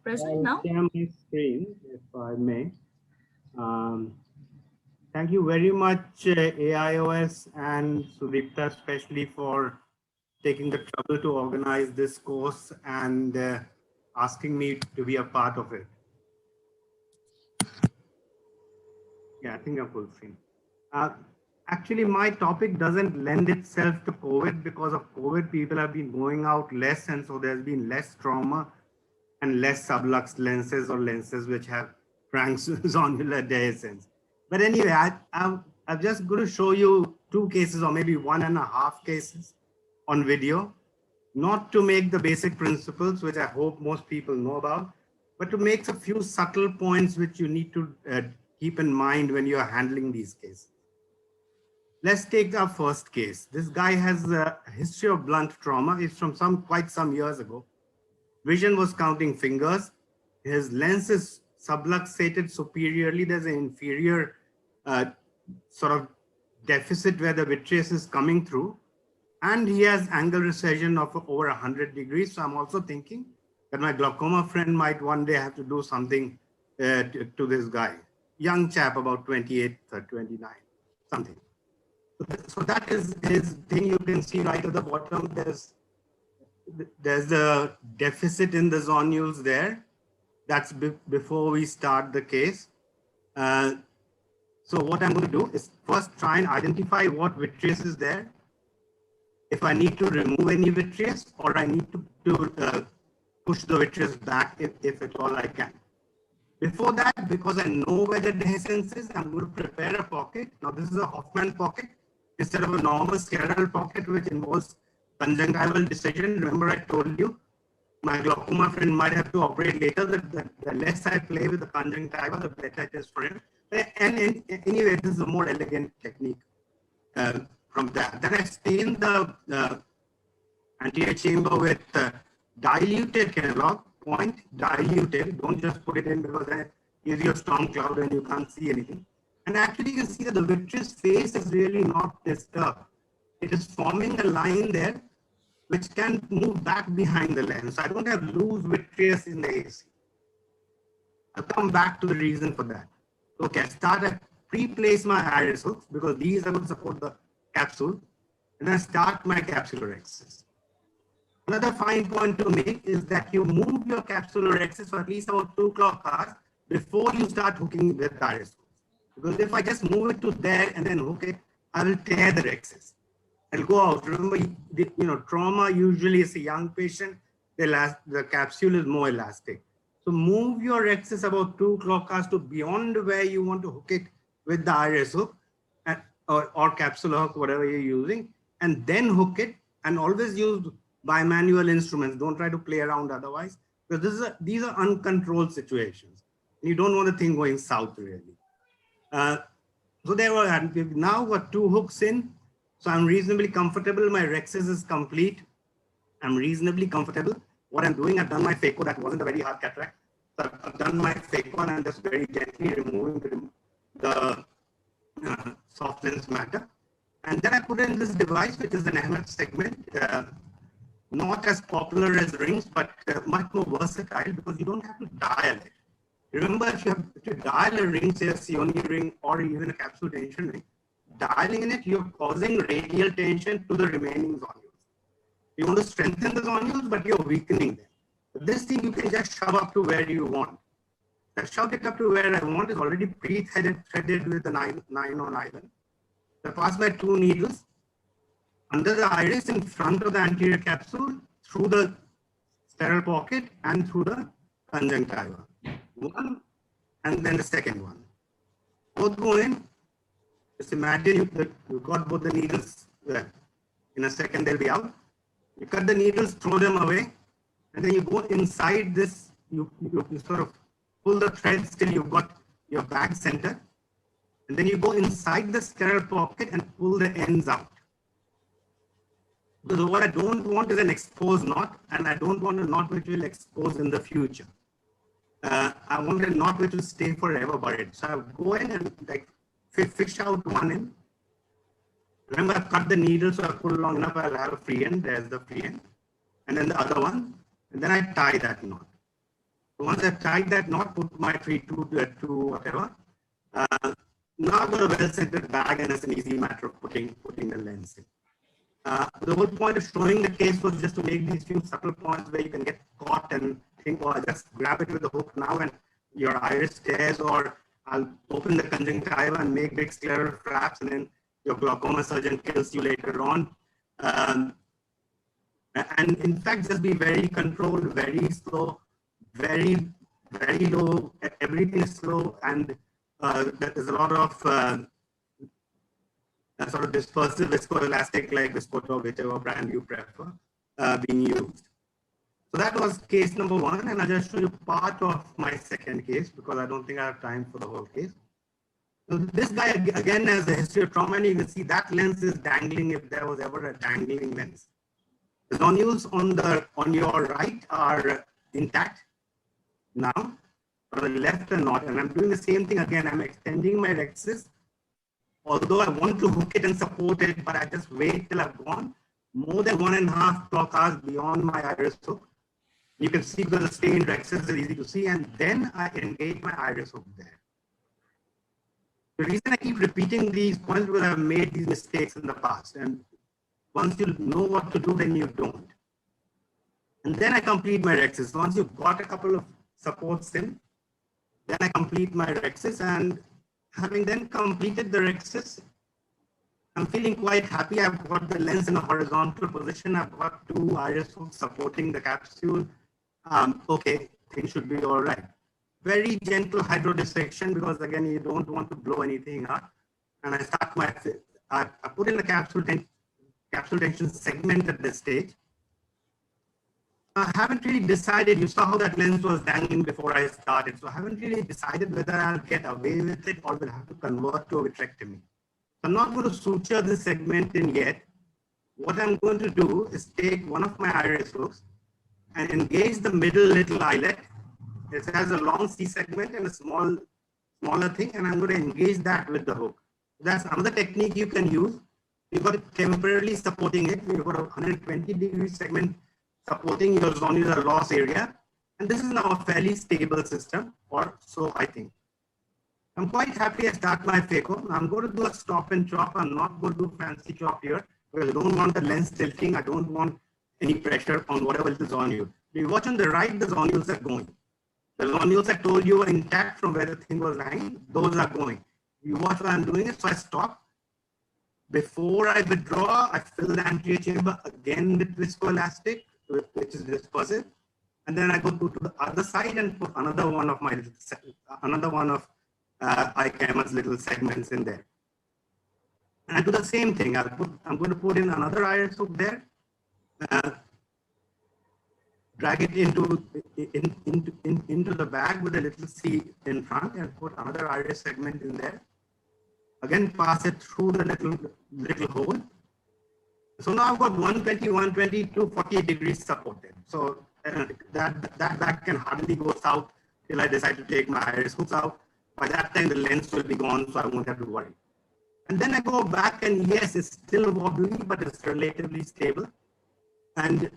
present now? Share my screen, if I may. Thank you very much, AIOS and Sudipta, especially for taking the trouble to organize this course and asking me to be a part of it. Yeah, I think I'm full screen. Actually, my topic doesn't lend itself to COVID. Because of COVID, people have been going out less, and so there's been less trauma and less sublux lenses or lenses which have transzonular dehiscence. But anyway, I'm just going to show you 2 cases or maybe 1.5 cases on video, not to make the basic principles, which I hope most people know about, but to make a few subtle points which you need to keep in mind when you are handling these cases. Let's take our first case. This guy has a history of blunt trauma. It's from quite some years ago. Vision was counting fingers. His lens is subluxated superiorly. There's an inferior sort of deficit where the vitreous is coming through. And he has angle recession of over 100 degrees. So I'm also thinking that my glaucoma friend might one day have to do something to this guy. Young chap, about 28 or 29, something. So that is his thing. You can see right at the bottom, there's a deficit in the zonules there. That's before we start the case. So what I'm going to do is first try and identify what vitreous is there. If I need to remove any vitreous, or I need to push the vitreous back if at all I can. Before that, because I know where the dehiscence is, I'm going to prepare a pocket. Now this is a Hoffman pocket instead of a normal scleral pocket, which involves conjunctival decision. Remember, I told you my glaucoma friend might have to operate later. The less I play with the conjunctiva, the better it is for him. And anyway, this is a more elegant technique from that. Then I stain the anterior chamber with diluted Kenalog point, diluted. Don't just put it in because that gives you a storm cloud and you can't see anything. And actually, you can see that the vitreous face is really not disturbed. It is forming a line there which can move back behind the lens. I don't have loose vitreous in the AC. I'll come back to the reason for that. Okay, I pre-place my iris hooks because these are going to support the capsule, and then start my capsular axis. Another fine point to make is that you move your capsular axis for at least about 2 clock hours before you start hooking the iris hooks. Because if I just move it to there and then hook it, I will tear the axis. I'll go out. Remember, trauma usually is a young patient. The capsule is more elastic. So move your axis about 2 clock hours to beyond where you want to hook it with the iris hook or capsule hook, whatever you're using, and then hook it. And always use bimanual instruments. Don't try to play around otherwise, because these are uncontrolled situations. You don't want the thing going south really. So we've now got 2 hooks in. So I'm reasonably comfortable. My rhexis is complete. I'm reasonably comfortable. What I'm doing, I've done my phaco. That wasn't a very hard cataract. So I've done my phaco and I'm just very gently removing the soft lens matter. And then I put in this device, which is an MF segment. Not as popular as rings, but much more versatile because you don't have to dial it. Remember, if you dial a ring, say a Sioni ring or even a capsule tension ring, dialing in it, you're causing radial tension to the remaining zonules. You want to strengthen the zonules, but you're weakening them. This thing you can just shove up to where you want. I shoved it up to where I want is already pre-threaded with the 9-on island. I pass my 2 needles under the iris in front of the anterior capsule, through the sterile pocket and through the conjunctiva. One and then the second one. Both go in. Just imagine you've got both the needles there. In a second they'll be out. You cut the needles, throw them away, and then you go inside this. You sort of pull the threads till you've got your bag center, and then you go inside the sterile pocket and pull the ends out. Because what I don't want is an exposed knot, and I don't want a knot which will expose in the future. I want a knot which will stay forever buried. So I go in and like fish out one end. Remember, I've cut the needle, so I pull long enough, I'll have a free end. There's the free end. And then the other one, and then I tie that knot. So once I've tied that knot, put my tree to whatever, Now I've got a well-centered bag and it's an easy matter of putting the lens in. The whole point of showing the case was just to make these few subtle points where you can get caught and think, oh, I'll just grab it with the hook now and your iris tears, or I'll open the conjunctiva and make big scleral flaps and then your glaucoma surgeon kills you later on. And in fact, just be very controlled, very slow, very, very low. Everything is slow, and there's a lot of sort of dispersive viscoelastic like Viscoto, whichever brand you prefer, being used. So that was case number one, and I'll just show you part of my second case because I don't think I have time for the whole case. So this guy again has a history of trauma, and you can see that lens is dangling if there was ever a dangling lens. The zonules on your right are intact now, on the left are not, and I'm doing the same thing again. I'm extending my rexus, although I want to hook it and support it, but I just wait till I've gone more than 1.5 clock hours beyond my iris hook. You can see because the stained rexus is easy to see, and then I engage my iris hook there. The reason I keep repeating these points because I've made these mistakes in the past, and once you know what to do, then you don't. And then I complete my rexus. Once you've got a couple of supports in, then I complete my rexus, and having then completed the rexus, I'm feeling quite happy. I've got the lens in a horizontal position. I've got 2 iris hooks supporting the capsule. Okay, things should be all right. Very gentle hydrodissection because again, you don't want to blow anything up. And I start I put in the capsule tension segment at this stage. I haven't really decided. You saw how that lens was dangling before I started. So I haven't really decided whether I'll get away with it or will have to convert to a vitrectomy. So I'm not going to suture this segment in yet. What I'm going to do is take one of my iris hooks and engage the middle little eyelet. It has a long C segment and a smaller thing, and I'm going to engage that with the hook. That's another technique you can use. You've got it temporarily supporting it. You've got a 120-degree segment supporting your zonular loss area. And this is now a fairly stable system, or so I think. I'm quite happy I start my phaco. I'm going to do a stop and chop. I'm not going to do fancy chop here because I don't want the lens tilting. I don't want any pressure on whatever is on you. You watch on the right, the zonules are going. The zonules I told you were intact from where the thing was lying. Those are going. You watch what I'm doing. So I stop. Before I withdraw, I fill the anterior chamber again with viscoelastic, which is dispersive. And then I go to the other side and put another one of ICAMA's little segments in there. And I do the same thing. I'm going to put in another iris hook there, drag it into the bag with a little C in front, and put another iris segment in there. Again, pass it through the little hole. So now I've got 120, 120 to 40 degrees supported. So that bag can hardly go south till I decide to take my iris hooks out. By that time, the lens will be gone, so I won't have to worry. And then I go back, and yes, it's still wobbly, but it's relatively stable. And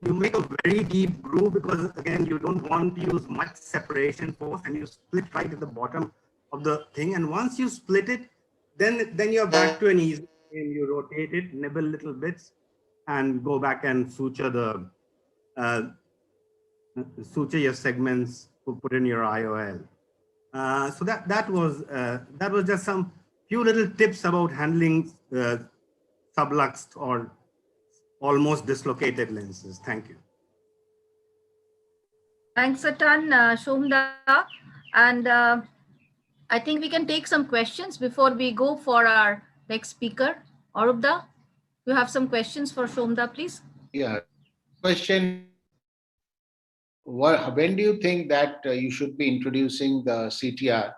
you make a very deep groove because, again, you don't want to use much separation force, and you split right at the bottom of the thing. And once you split it, then you're back to an easy game. You rotate it, nibble little bits, and go back and suture suture your segments, put in your IOL. So that was just some few little tips about handling subluxed or almost dislocated lenses. Thank you. Thanks a ton, Shomda. And I think we can take some questions before we go for our next speaker. Aurubda, you have some questions for Shomda, please? Yeah. Question. When do you think that you should be introducing the CTR?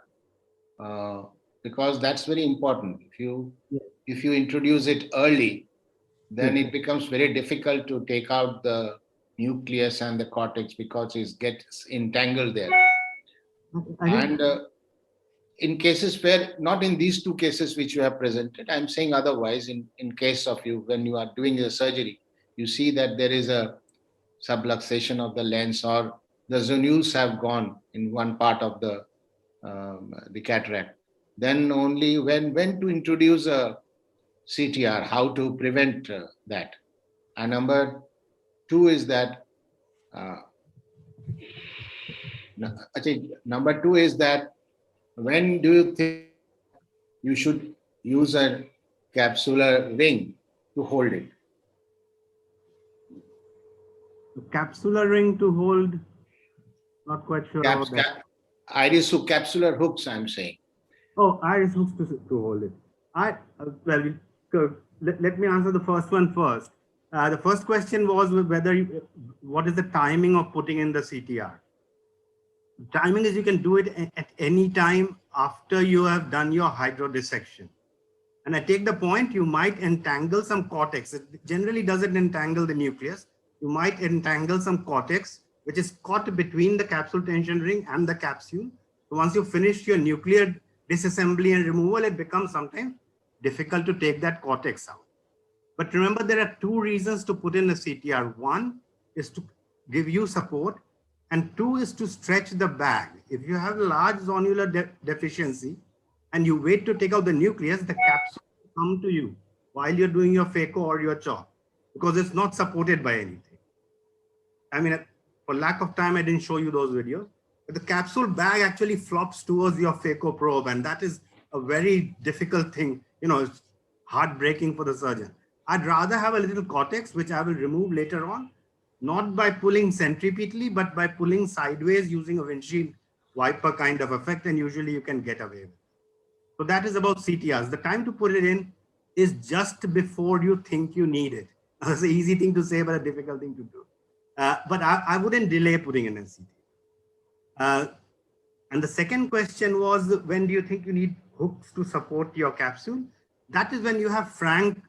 Because that's very important. If you introduce it early, then it becomes very difficult to take out the nucleus and the cortex because it gets entangled there. And in cases where, not in these 2 cases which you have presented, I'm saying otherwise, in case of you, when you are doing the surgery, you see that there is a subluxation of the lens or the zonules have gone in one part of the cataract. then only when to introduce a CTR, how to prevent that. And number two is that, I think number two is that when do you think you should use a capsular ring to hold it? Capsular ring to hold, not quite sure about that. Iris hook, capsular hooks, I'm saying. Oh, iris hooks to hold it. Let me answer the first one first. The first question was whether what is the timing of putting in the CTR? Timing is you can do it at any time after you have done your hydrodissection. And I take the point, you might entangle some cortex. It generally doesn't entangle the nucleus. You might entangle some cortex, which is caught between the capsule tension ring and the capsule. So once you finish your nuclear disassembly and removal, it becomes sometimes difficult to take that cortex out. But remember, there are two reasons to put in a CTR. One is to give you support, and two is to stretch the bag. If you have a large zonular deficiency and you wait to take out the nucleus, the capsule will come to you while you're doing your phaco or your chop, because it's not supported by anything. I mean, for lack of time, I didn't show you those videos, but the capsule bag actually flops towards your phaco probe, and that is a very difficult thing. It's heartbreaking for the surgeon. I'd rather have a little cortex, which I will remove later on, not by pulling centripetally, but by pulling sideways using a windshield wiper kind of effect, and usually you can get away with it. So that is about CTRs. The time to put it in is just before you think you need it. That's an easy thing to say, but a difficult thing to do. But I wouldn't delay putting in a CTR. And the second question was, when do you think you need hooks to support your capsule? That is when you have frank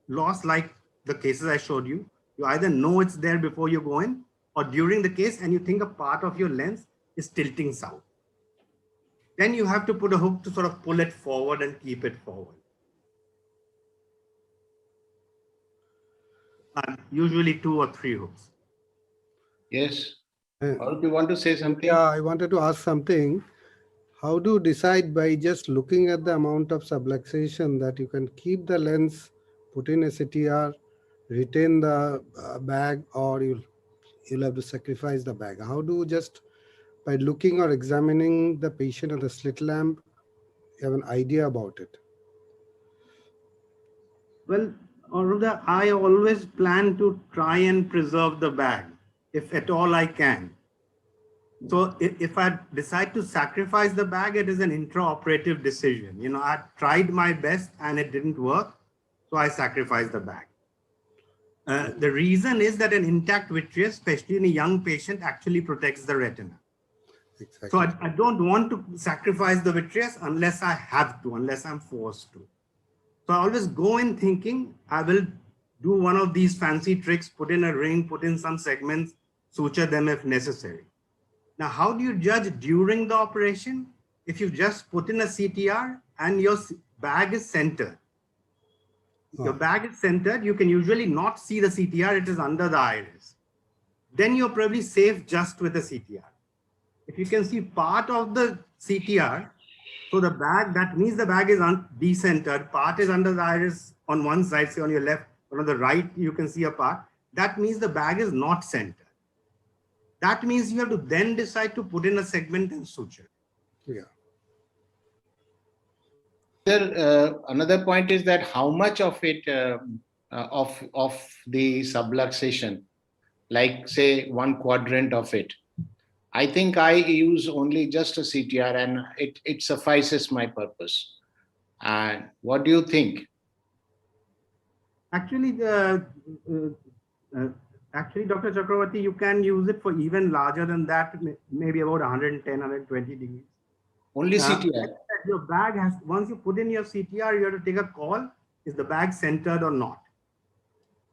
loss, like the cases I showed you. You either know it's there before you go in, or during the case, and you think a part of your lens is tilting south. Then you have to put a hook to sort of pull it forward and keep it forward. Usually 2 or 3 hooks. Yes. Uh, Or do you want to say something? Yeah, I wanted to ask something. How do you decide by just looking at the amount of subluxation that you can keep the lens, put in a CTR, retain the bag, or you'll have to sacrifice the bag? How do you just, by looking or examining the patient on the slit lamp, you have an idea about it? Well, Aruda, I always plan to try and preserve the bag, if at all I can. So if I decide to sacrifice the bag, it is an intraoperative decision. I tried my best and it didn't work, so I sacrificed the bag. The reason is that an intact vitreous, especially in a young patient, actually protects the retina. Exactly. So I don't want to sacrifice the vitreous unless I have to, unless I'm forced to. So I always go in thinking I will do one of these fancy tricks, put in a ring, put in some segments, suture them if necessary. Now, how do you judge during the operation? If you just put in a CTR and your bag is centered. Your bag is centered, you can usually not see the CTR, it is under the iris. Then you're probably safe just with a CTR. If you can see part of the CTR, so the bag, that means the bag is decentered, part is under the iris on one side, say on your left, or on the right, you can see a part. That means the bag is not centered. That means you have to then decide to put in a segment and suture. Yeah. Another point is that how much of it, of the subluxation, like say 1/4 of it. I think I use only just a CTR and it suffices my purpose. And what do you think? Actually, Dr. Chakravarti, you can use it for even larger than that, maybe about 110, 120 degrees. Only CTR. Your bag has, once you put in your CTR, you have to take a call, is the bag centered or not?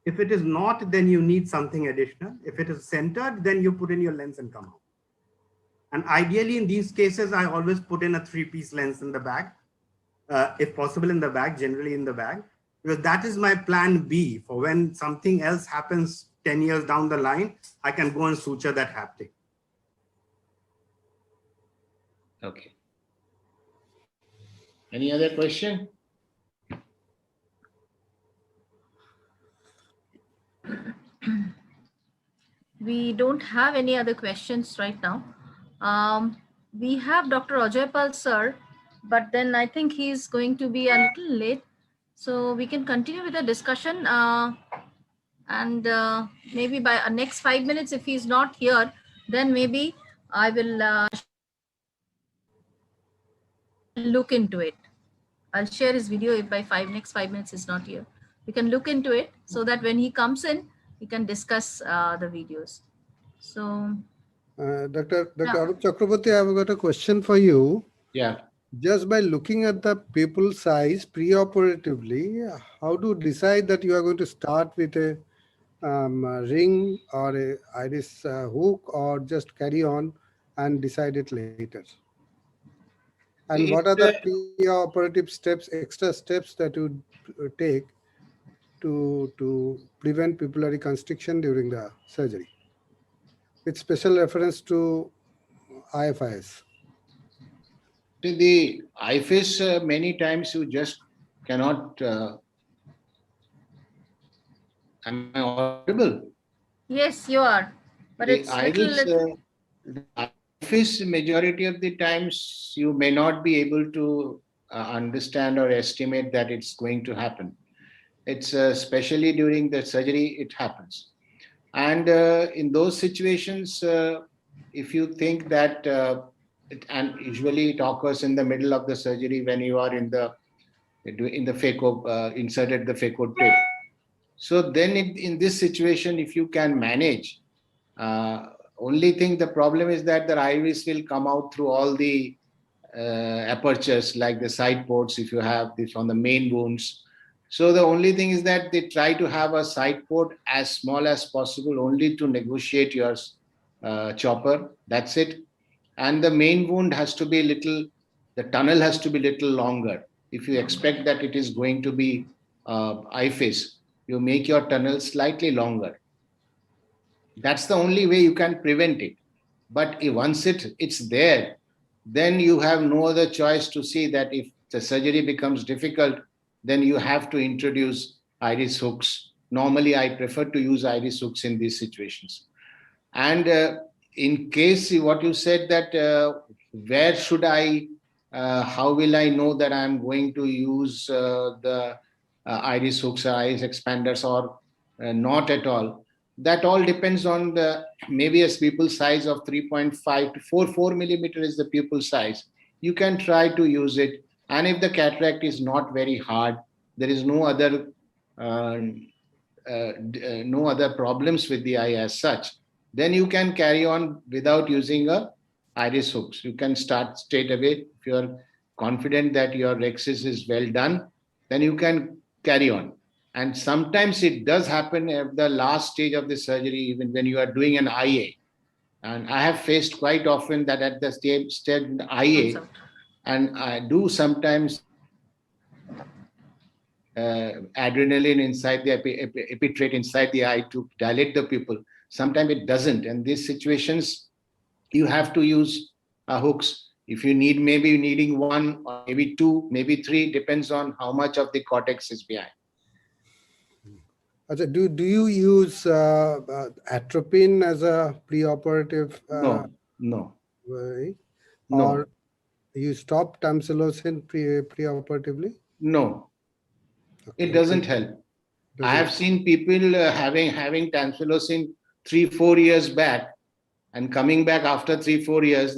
If it is not, then you need something additional. If it is centered, then you put in your lens and come out. And ideally in these cases, I always put in a 3-piece lens in the bag, if possible in the bag, generally in the bag, because that is my plan B for when something else happens 10 years down the line, I can go and suture that haptic. Okay. Any other question? We don't have any other questions right now. We have Dr. Ajay Pal sir, but then I think he's going to be a little late. So we can continue with the discussion. And maybe by next 5 minutes, if he's not here, then maybe I will look into it. I'll share his video if by next 5 minutes is not here. We can look into it so that when he comes in, we can discuss the videos. So, Dr. Yeah. Arup Chakraborty, I've got a question for you. Yeah. Just by looking at the pupil size preoperatively, how to decide that you are going to start with a ring or a iris hook, or just carry on and decide it later? And See, what are the preoperative steps, extra steps that you take to prevent pupillary constriction during the surgery, with special reference to IFIS? To the IFIS, many times you just cannot. Am I audible? yes, you are. But The it's little, IFIS, majority of the times you may not be able to understand or estimate that it's going to happen. It's especially during the surgery, it happens. And in those situations, if you think that, and usually it occurs in the middle of the surgery when you are in the phaco, inserted the phaco tip. So then in this situation, if you can manage, only thing, the problem is that the iris will come out through all the apertures, like the side ports, if you have this on the main wounds. So the only thing is that they try to have a side port as small as possible, only to negotiate your chopper. That's it. And the main wound has to be the tunnel has to be little longer. If you expect that it is going to be IFIS, you make your tunnel slightly longer. That's the only way you can prevent it. But once it's there, then you have no other choice to see that if the surgery becomes difficult, then you have to introduce iris hooks. Normally, I prefer to use iris hooks in these situations. And in case what you said that where should how will I know that I'm going to use the iris hooks or iris expanders or not at all? That all depends on maybe a pupil size of 3.5 to 4 millimeter is the pupil size. You can try to use it. And if the cataract is not very hard, there is no other problems with the eye as such, then you can carry on without using a iris hooks. You can start straight away. If you are confident that your rhexis is well done, then you can carry on. And sometimes it does happen at the last stage of the surgery, even when you are doing an IA. And I have faced quite often that at the stage IA, and I do sometimes adrenaline inside the epitrate inside the eye to dilate the pupil. Sometimes it doesn't. And these situations, you have to use hooks. If you need, maybe needing one, or maybe two, maybe three, depends on how much of the cortex is behind. Do you use atropine as a preoperative No. way? No. Or you stop tamsulosin preoperatively? No. Okay. It doesn't help. I have seen people having tamsulosin 3-4 years back, and coming back after 3-4 years,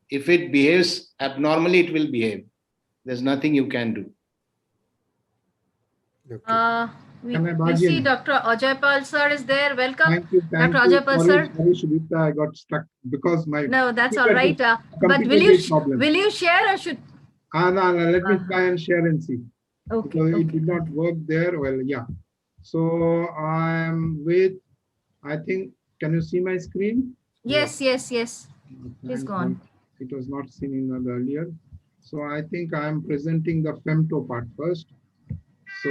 if it behaves abnormally, it will behave. There's nothing you can do. Okay. we see Dr. Ajay Pal sir is there. Welcome. Thank you. Dr. Ajay Pal sir. Sorry, Shubhita, I got stuck because my. No, that's all right. But problem. will you share or should? No, let me try and share and see. Okay. Because it did not work there. Well, yeah. So I'm with, I think, can you see my screen? Yes. Please go on. It was not seen in the earlier. So I think I'm presenting the femto part first. So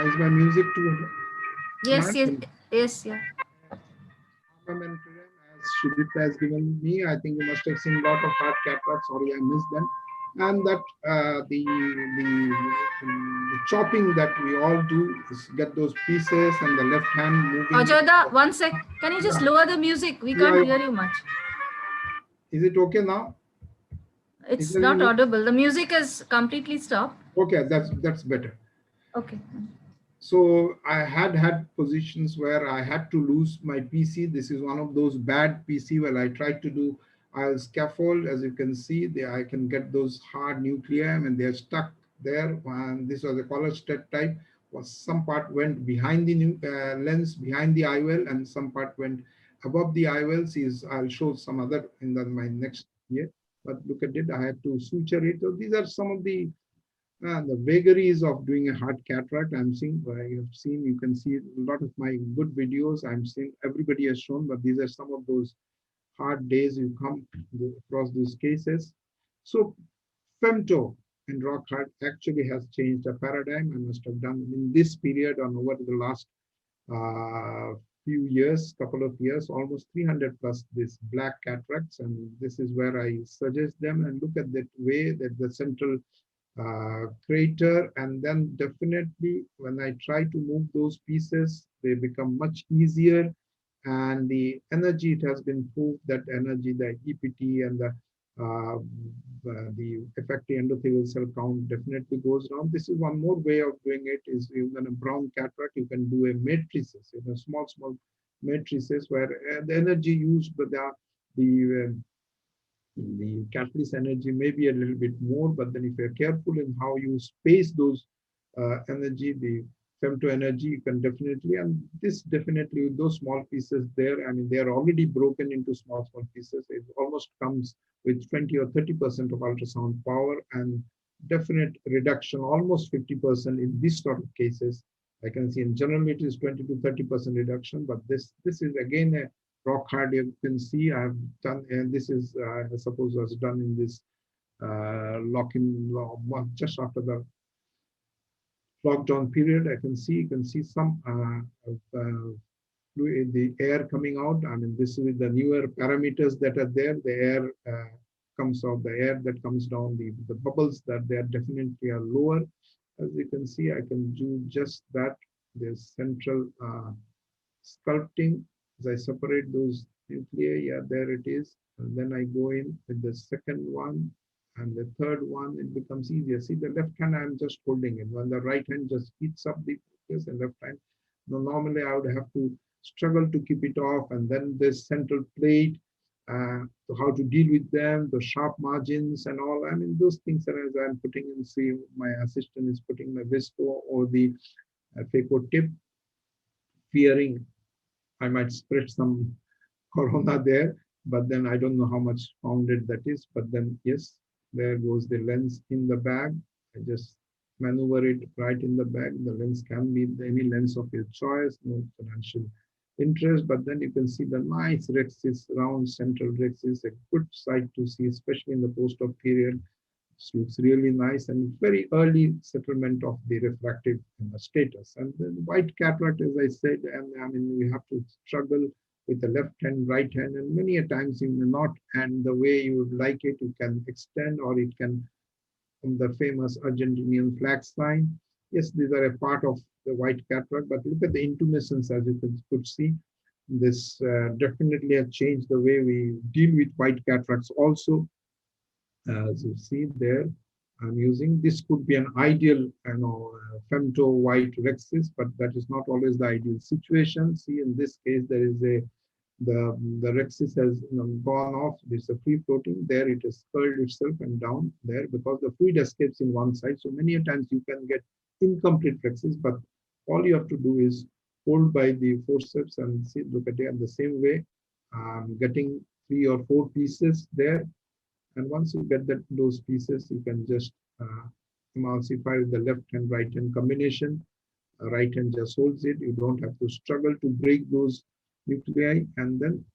is my music too? Yes. Yeah. As Shubhita has given me, I think you must have seen a lot of heart cataracts. Sorry, I missed them. And that the chopping that we all do is get those pieces and the left hand moving. Ajoda, one sec. Can you just lower the music? We can't hear you much. Is it okay now? It's there not any- audible. The music is completely stopped. Okay, that's better. Okay. So I had positions where I had to lose my PC. This is one of those bad PC where I tried to do I'll scaffold. As you can see, I can get those hard nuclei and they're stuck there. And this was a color state type. Was some part went behind the lens, behind the IOL, and some part went above the IOL. I'll show some other in my next year. But look at it, I had to suture it. So these are some of the vagaries of doing a hard cataract. I'm seeing, you can see a lot of my good videos. I'm seeing everybody has shown, but these are some of those hard days you come across these cases. So femto and rock hard actually has changed a paradigm. I must have done in this period on over the last few years, couple of years, almost 300 plus this black cataracts. And this is where I suggest them and look at that way that the central crater, and then definitely when I try to move those pieces, they become much easier. And the energy, it has been proved that energy, the EPT and the effective endothelial cell count definitely goes down. This is one more way of doing it. Is even a brown cataract, you can do a matrices, small matrices where the energy used, but the catalyst energy may be a little bit more, but then if you're careful in how you space those energy, the femto energy, you can definitely, and this definitely with those small pieces there, I mean, they are already broken into small pieces. It almost comes with 20 or 30% of ultrasound power and definite reduction, almost 50% in this sort of cases. I can see in general it is 20 to 30% reduction, but this is again a rock hard. You can see I have done, and this is I suppose was done in this lock-in just after the lockdown period. You can see some the air coming out. I mean, this is the newer parameters that are there. The air comes out, the air that comes down, the bubbles that they are definitely are lower. As you can see, I can do just that. There's central sculpting. As I separate those nuclei, yeah, there it is. And then I go in with the second one and the third one, it becomes easier. See, the left hand, I'm just holding it. When the right hand just heats up the focus, and left hand, now normally I would have to struggle to keep it off. And then this central plate, how to deal with them, the sharp margins and all. I mean, those things are as I'm putting in, see, my assistant is putting the Visco or the phaco tip, fearing I might spread some corona there, but then I don't know how much founded that is. But then, yes, there goes the lens in the bag. I just maneuver it right in the bag. The lens can be any lens of your choice, no financial interest, but then you can see the nice rexis, round central rexis, a good sight to see, especially in the post-op period. It looks really nice and very early settlement of the refractive status. And then white cataract, as I said, and I mean, we have to struggle with the left hand, right hand, and many a times you may not, and the way you would like it, you can extend, or it can, from the famous Argentinian flag sign. Yes, these are a part of the white cataract, but look at the intumescence, as you could see. This definitely has changed the way we deal with white cataracts also. As you see there, I'm using, this could be an ideal, femto white rexis, but that is not always the ideal situation. See, in this case, there is the rexis has gone off. There's a free floating there. It has curled itself and down there because the fluid escapes in one side. So many times you can get incomplete rexis, but all you have to do is hold by the forceps and see, look at it in the same way. Getting 3 or 4 pieces there. And once you get those pieces, you can just emulsify with the left hand, right hand combination. Right hand just holds it. You don't have to struggle to break those nuclei, and then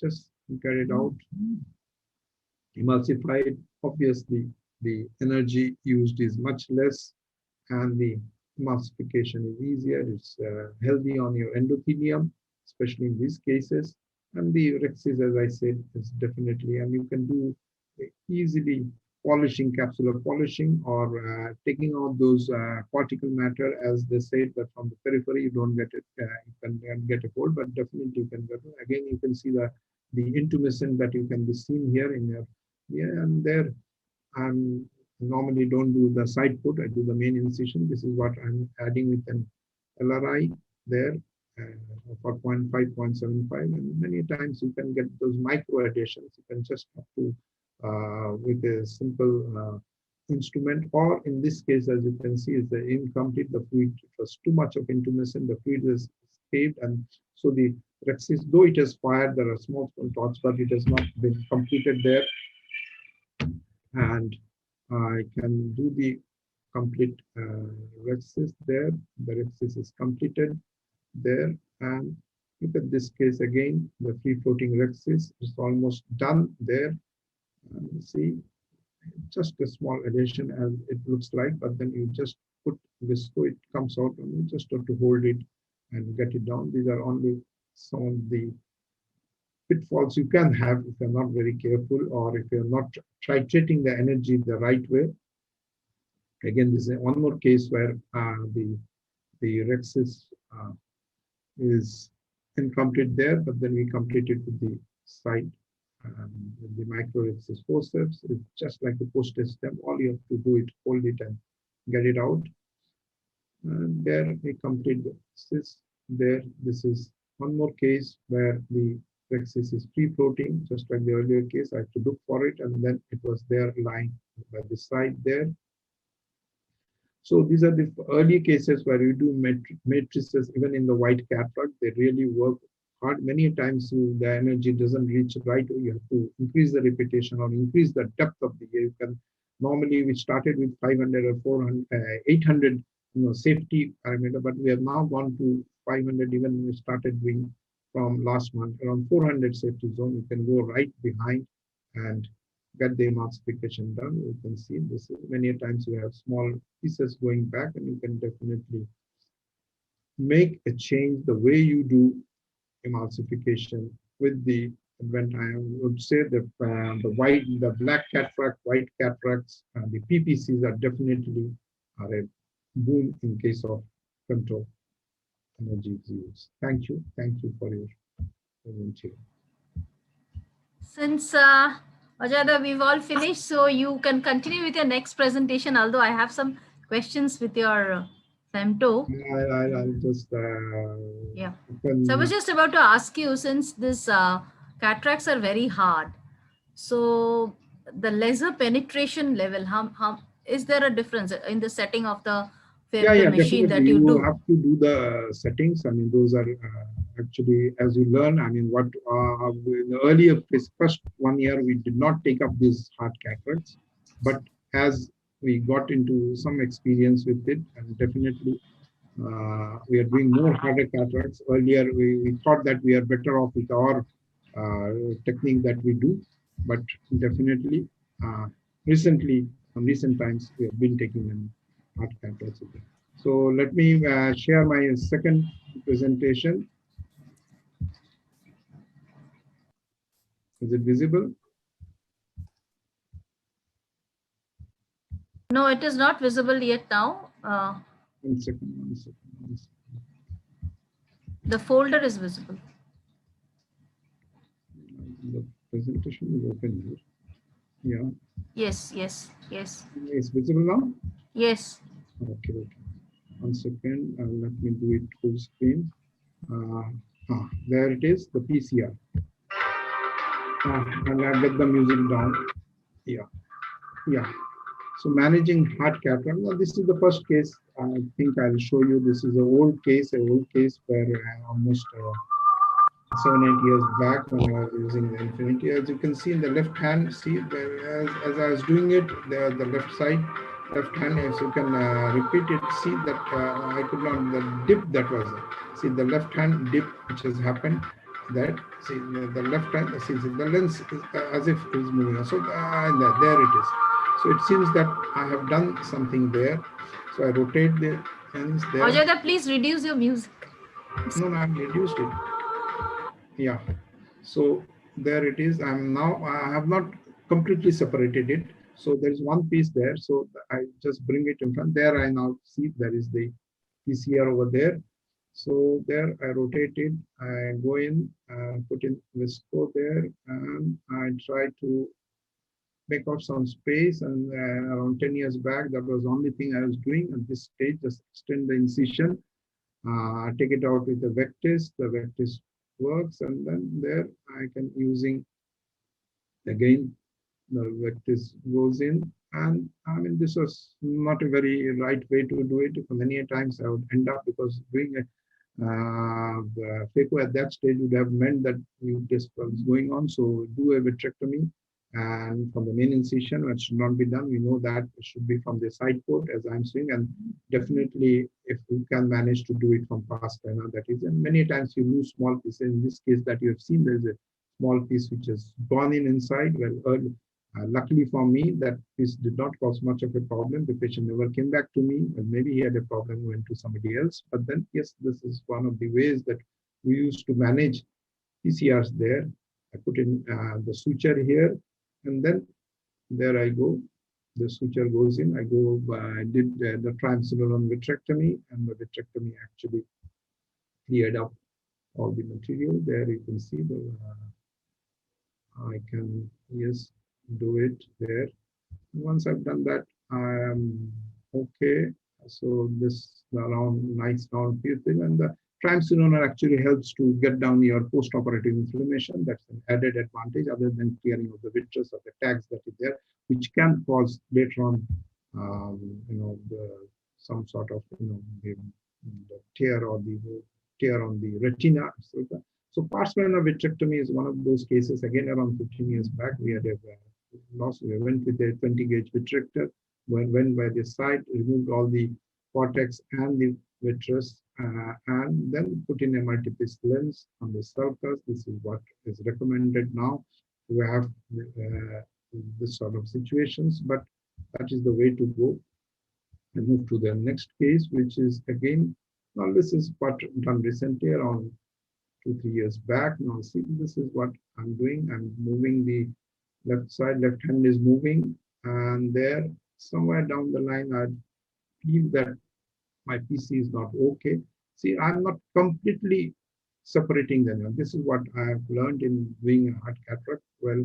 just get it out. Emulsify it. Obviously, the energy used is much less, and the emulsification is easier. It's healthy on your endothelium, especially in these cases. And the rexis, as I said, is definitely, and you can do easily polishing, capsular polishing, or taking out those particle matter, as they said that from the periphery you don't get it, you can get a hold, but definitely you can get it. Again, you can see the intumescent that you can be seen here in your and there. I'm normally don't do the side put, I do the main incision. This is what I'm adding with an LRI there for 0.5, 0.75, and many times you can get those micro adhesions. You can just have to with a simple instrument, or in this case, as you can see, is the incomplete, the fluid, it was too much of intumescent, the fluid is escaped, and so the rhexis, though it has fired, there are small dots, but it has not been completed there. And I can do the complete rhexis there. The rhexis is completed there, and look at this case again. The free floating rhexis is almost done there. See, just a small adhesion as it looks like, but then you just put visco, it comes out, and you just have to hold it and get it down. These are only some of the pitfalls you can have if you're not very careful, or if you're not titrating the energy the right way. Again, this is one more case where the rhexis is incomplete there, but then we complete it with the side, with the micro rhexis forceps. It's just like the postage stem. All you have to do is hold it and get it out. And there we complete this. There, this is one more case where the rhexis is free floating, just like the earlier case. I had to look for it, and then it was there lying by the side there. So these are the early cases where you do matrices, even in the white cataract. They really work hard. Many times the energy doesn't reach right. You have to increase the repetition or increase the depth of the. You can normally we started with 500 or 400, 800, safety parameter, but we have now gone to 500. Even we started doing from last month around 400 safety zone. You can go right behind and get the emulsification done. You can see this is many times you have small pieces going back, and you can definitely make a change the way you do emulsification with the advent. I would say that the black cataract, white cataracts, the PPCs are definitely a boon in case of control energy use. Thank you for your attention. Since Ajada, we've all finished, so you can continue with your next presentation, although I have some questions with your femto. I'll just yeah. So I was just about to ask you, since this cataracts are very hard, so the laser penetration level, how is there a difference in the setting of the machine that you do? Have to do the settings. I mean, those are actually, as you learn, I mean, what in the earlier first 1 year, we did not take up these hard cataracts, but as we got into some experience with it, and definitely we are doing more harder cataracts. Earlier, we thought that we are better off with our technique that we do, but definitely recently, in recent times, we have been taking them hard cataracts. So let me share my second presentation. Is it visible? No, it is not visible yet now. 1 second. The folder is visible. The presentation is open here. Yeah. Yes. It's visible now? Yes. Okay. 1 second. Let me do it full screen. There it is, the PCR. And I'll get the music down. Yeah. So managing hard cataract. Now, this is the first case. I think I'll show you. This is an old case where almost 7-8 years back when I was using the Infinity. As you can see in the left hand, see as I was doing it, the left side, left hand, as you can repeat it, see that I could not, the dip that was there. See the left hand dip which has happened. That see the left hand, see the lens is as if it is moving. So there it is. So it seems that I have done something there. So I rotate the lens there. Ajada, please reduce your music. No, I've reduced it. Yeah. So there it is. I have not completely separated it. So there is one piece there. So I just bring it in front. There I now see there is the PCR over there. So there I rotate it, I go in, put in Visco there, and I try to make out some space. And around 10 years back, that was the only thing I was doing at this stage, just extend the incision, take it out with the Vectis. The Vectis works, and then there I can using again the Vectis goes in. And I mean, this was not a very right way to do it. Many times I would end up, because doing a phaco at that stage would have meant that you just was going on. So do a vitrectomy, and from the main incision, which should not be done. We know that it should be from the side port, as I'm saying, and definitely if we can manage to do it from past canal, that is. And many times you lose small pieces. In this case that you have seen, there's a small piece which has gone in inside. Well, luckily for me, that piece did not cause much of a problem. The patient never came back to me, and maybe he had a problem, went to somebody else. But then, yes, this is one of the ways that we used to manage PCRs there. I put in the suture here, and then there I go. The suture goes in. I did the triamcinolone vitrectomy, and the vitrectomy actually cleared up all the material. There you can see the. I can, yes, do it there. Once I've done that, I am okay. So this round, nice round pupil, and the triamcinolone actually helps to get down your post-operative inflammation. That's an added advantage, other than clearing of the vitreous or the tags that is there, which can cause later on, some sort of, the tear or the tear on the retina, etc. So Parsmanova vitrectomy is one of those cases. Again, around 15 years back, we had a loss. We went with a 20 gauge vitrector, went by the side, removed all the cortex and the vitreous, and then put in a multipiece lens on the sulcus. This is what is recommended now to have this sort of situations, but that is the way to go. And move to the next case, which is again, now this is what done recently, around 2-3 years back. Now see, this is what I'm doing. I'm moving the left side, left hand is moving, and there somewhere down the line I feel that my PC is not okay. See, I'm not completely separating them. This is what I have learned in doing a hard cataract. Well,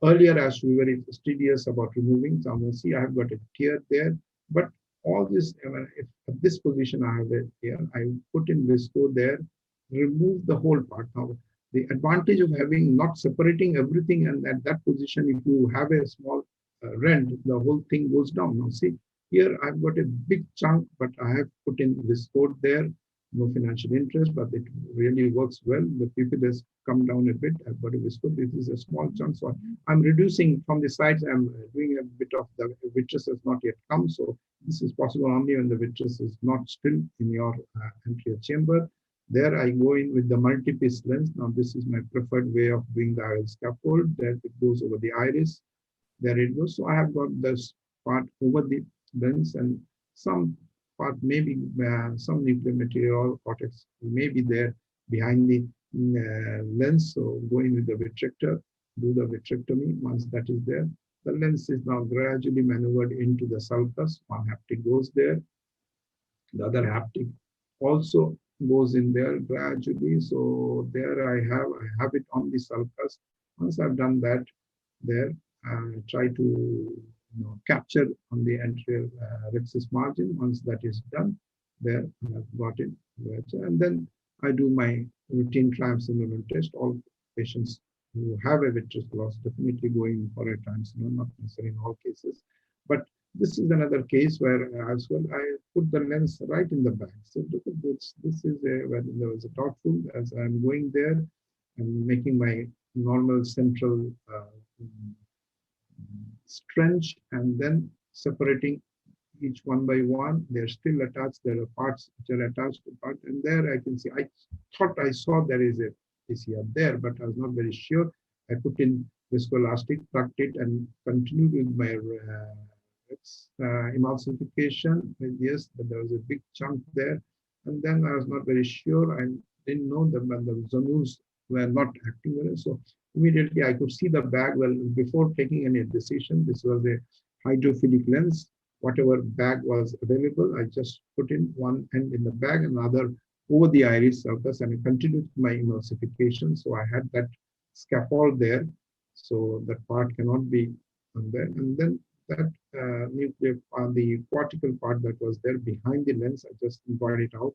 earlier I was very fastidious about removing some. See, I have got a tear there, but all this, if at this position I have it here, I put in Visco there, remove the whole part. Now, the advantage of having not separating everything, and at that position, if you have a small rent, the whole thing goes down. Now see, here I've got a big chunk, but I have put in this code there, no financial interest, but it really works well. The pupil has come down a bit. I've got a Visco. This is a small chunk, so I'm reducing from the sides. I'm doing a bit of the vitreous has not yet come, so this is possible only when the vitreous is not still in your anterior chamber. There I go in with the multi-piece lens. Now this is my preferred way of doing the iris scaffold. There it goes over the iris. There it goes. So I have got this part over the lens, and some part maybe some nuclear material cortex may be there behind the lens. So go in with the vitrector, do the vitrectomy. Once that is there, the lens is now gradually maneuvered into the sulcus. One haptic goes there. The other haptic also goes in there gradually. So there I have it on the sulcus. Once I've done that, there I try to capture on the anterior rhexis margin. Once that is done, there I've got it. And then I do my routine triamcinolone test. All patients who have a vitreous loss definitely going for a triamcinolone, not necessarily in all cases. But this is another case where as well I put the lens right in the back. So look at this. This is where there was a thoughtful as I'm going there and making my normal central trench, and then separating each one by one. They're still attached. There are parts which are attached to part, and there I can see. I thought I saw there is a PCR there, but I was not very sure. I put in viscoelastic, tucked it, and continued with my emulsification. Yes, but there was a big chunk there, and then I was not very sure. I didn't know that when the zonules were not acting well. So immediately I could see the bag. Well, before taking any decision, this was a hydrophilic lens. Whatever bag was available, I just put in one end in the bag and another over the iris sulcus, and I continued my emulsification. So I had that scaffold there, so that part cannot be on there. And then that nuclear, the cortical part that was there behind the lens, I just got it out.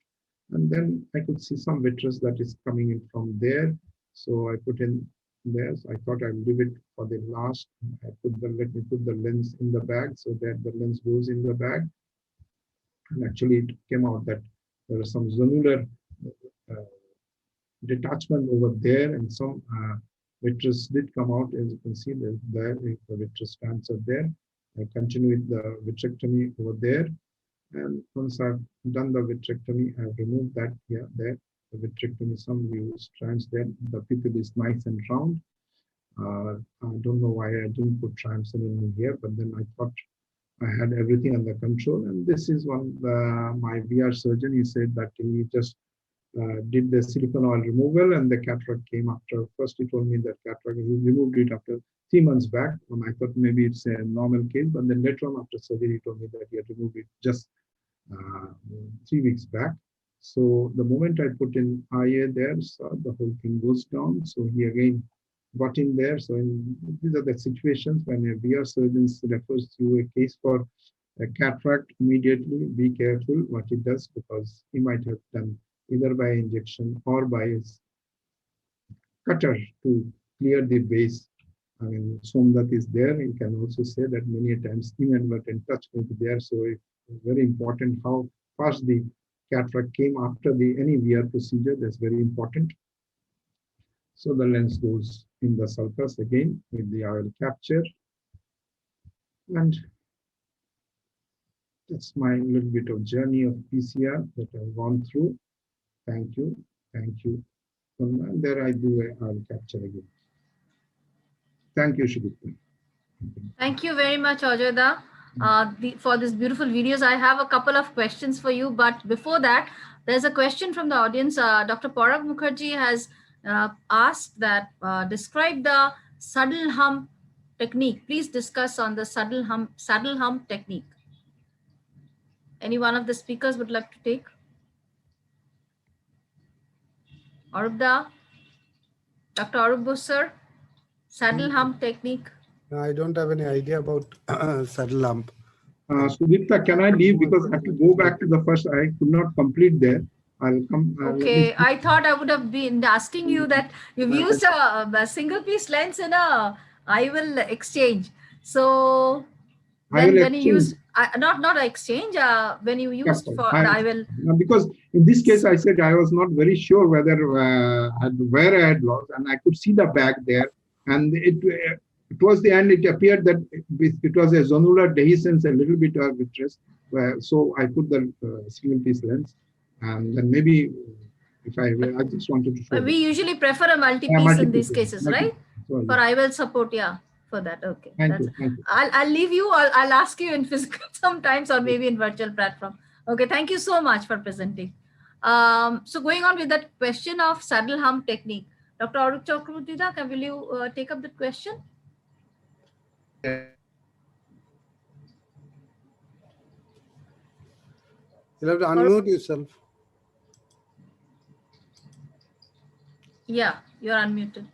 And then I could see some vitreous that is coming in from there. So I put in there. So I thought I'll leave it for the last. Let me put the lens in the bag so that the lens goes in the bag. And actually it came out that there was some zonular detachment over there, and some vitreous did come out. As you can see, the vitreous strands are there. I continue with the vitrectomy over there. And once I've done the vitrectomy, I've removed that here, there. The vitrectomy, some view strands there. The pupil is nice and round. I don't know why I didn't put triamcinolone in here, but then I thought I had everything under control. And this is one, my VR surgeon, he said that he just did the silicone oil removal and the cataract came after. First he told me that cataract, he removed it after 3 months back, when I thought maybe it's a normal case, but then later on after surgery, he told me that he had removed it just 3 weeks back. So the moment I put in IA there, so the whole thing goes down. So he again got in there. So these are the situations when a VR surgeon refers to a case for a cataract, immediately be careful what he does, because he might have done either by injection or by his cutter to clear the base. I mean, Somdat is there. You can also say that many times inadvertent touch may be there. So it's very important how fast the cataract came after the any VR procedure. That's very important. So the lens goes in the sulcus again with the oil capture. And that's my little bit of journey of PCR that I've gone through. Thank you. Thank you. And there I do a oil capture again. Thank you, Shubhita. Thank you very much, Ajoyda, for these beautiful videos. I have a couple of questions for you, but before that, there's a question from the audience. Dr. Parag Mukherjee has asked that describe the saddle hump technique. Please discuss on the saddle hump technique. Any one of the speakers would like to take? Arubda, Dr. Arubu sir, saddle hump technique. I don't have any idea about saddle hump. Sudipta, can I leave because I have to go back to the first. I could not complete there. I'll come. Okay, I thought I would have been asking you that you've used a single piece lens in a IOL exchange. So when you use not an exchange, when you used for IOL. Because in this case, I said I was not very sure whether where I had lost, and I could see the bag there, and towards the end, it appeared that it was a zonular dehiscence, a little bit of vitreous. So I put the single piece lens, and then maybe if I just wanted to show. We usually prefer a multi-piece in these cases, right? For IOL support, yeah, for that. Okay. Thank you. I'll leave you. I'll ask you in physical sometimes, or maybe in virtual platform. Okay. Thank you so much for presenting. So going on with that question of saddle hump technique, Dr. Arup Chakraborty, will you take up that question? You'll have to unmute yourself. Yeah, you're unmuted.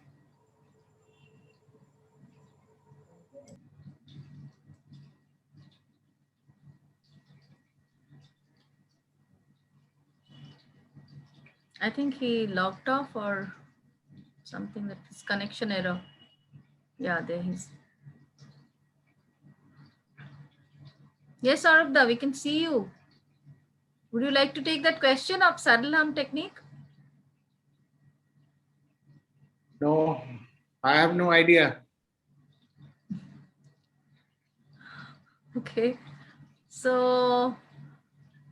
I think he logged off or something, that is connection error. Yeah, there he is. Yes, Arubda, we can see you. Would you like to take that question of saddle hump technique? No, I have no idea. Okay, so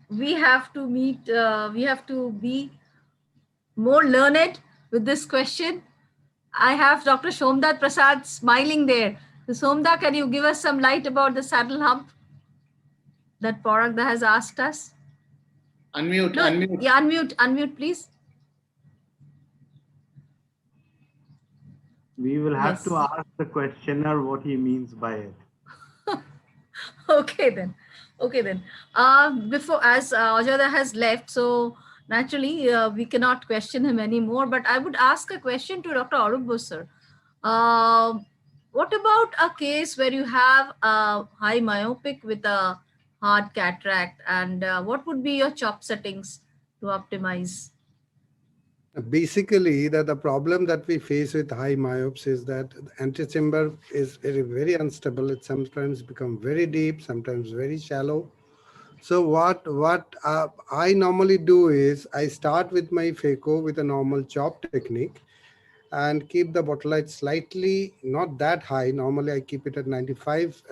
we have to meet, we have to be more learned with this question. I have Dr. Somdat Prasad smiling there. So Somda, can you give us some light about the saddle hump that Paragda has asked us? Unmute, No, unmute. Yeah, unmute, please. We will have to Yes. ask the questioner what he means by it. Okay then. Okay then. Before, as Ajada has left, so naturally we cannot question him anymore. But I would ask a question to Dr. Arup sir. What about a case where you have a high myopic with a hard cataract, and what would be your CHOP settings to optimize? Basically, the problem that we face with high myopes is that the antechamber is very unstable. It sometimes become very deep, sometimes very shallow. So what I normally do is I start with my phaco with a normal chop technique and keep the bottle light slightly not that high. Normally I keep it at 95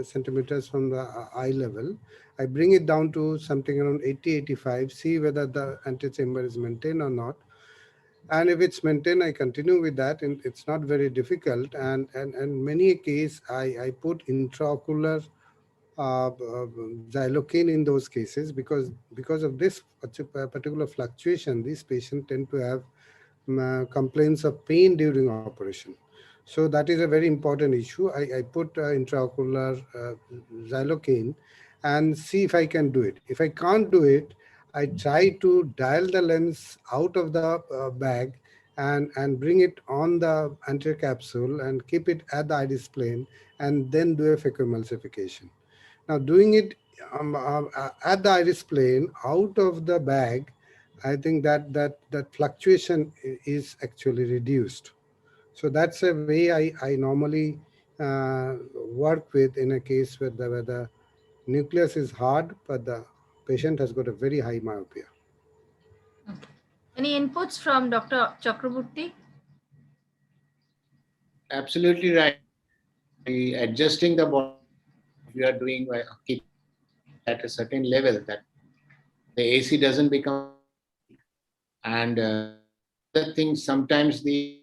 centimeters from the eye level. I bring it down to something around 80-85, see whether the antechamber is maintained or not. And if it's maintained, I continue with that, and it's not very difficult. And many a case, I put intraocular xylocaine in those cases because of this particular fluctuation. These patients tend to have complaints of pain during operation. So that is a very important issue. I put intraocular xylocaine and see if I can do it. If I can't do it, I try to dial the lens out of the bag and bring it on the anterior capsule and keep it at the iris plane and then do a phacoemulsification. Now doing it at the iris plane out of the bag, I think that fluctuation is actually reduced. So that's a way I normally work with in a case where the nucleus is hard, but the patient has got a very high myopia. Okay. Any inputs from Dr. Chakraborty? Absolutely right. Adjusting the body, we are doing keep at a certain level that the AC doesn't become, and the thing sometimes the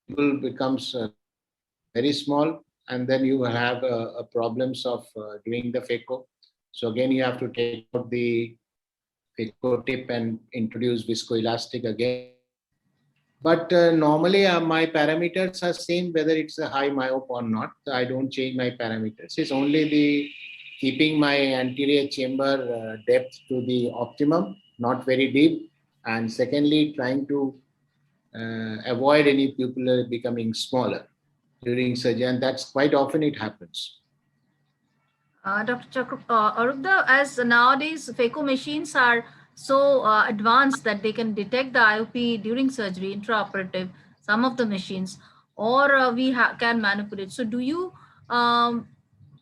people becomes very small, and then you have problems of doing the phaco. So again, you have to take out the phaco tip and introduce viscoelastic again. But normally my parameters are same whether it's a high myop or not. I don't change my parameters. It's only the keeping my anterior chamber depth to the optimum, not very deep. And secondly, trying to avoid any pupil becoming smaller during surgery. And that's quite often it happens. Dr. Arupda, as nowadays phaco machines are so advanced that they can detect the IOP during surgery, intraoperative, some of the machines, or we can manipulate. So do you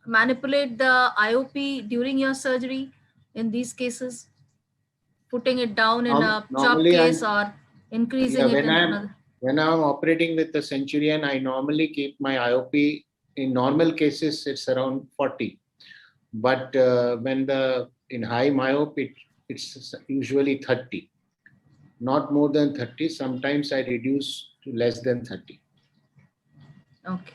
manipulate the IOP during your surgery in these cases, putting it down in a chop Normally, case or increasing it in another? When I'm operating with the Centurion, I normally keep my IOP. In normal cases, it's around 40. But when in high myop, it's usually 30. Not more than 30. Sometimes I reduce to less than 30. Okay.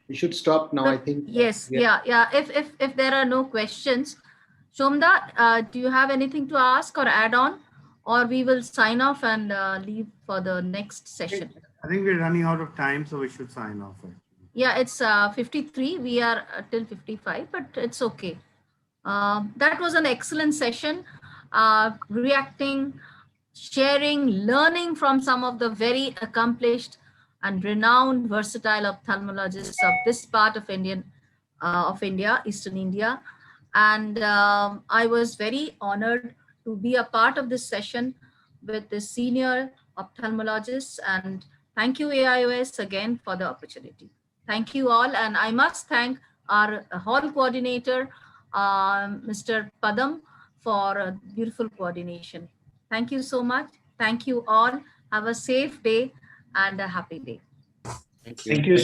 We should stop now, I think. Yes, yeah. If there are no questions, Shomda, do you have anything to ask or add on, or we will sign off and leave for the next session? I think we're running out of time, so we should sign off. Yeah, it's 53. We are till 55, but it's okay. That was an excellent session. Reacting, sharing, learning from some of the very accomplished and renowned versatile ophthalmologists of this part of India, Eastern India. And I was very honored to be a part of this session with the senior ophthalmologists. And thank you, AIOS, again for the opportunity. Thank you all. And I must thank our hall coordinator, Mr. Padam, for a beautiful coordination. Thank you so much. Thank you all. Have a safe day and a happy day. Thank you. Thank you.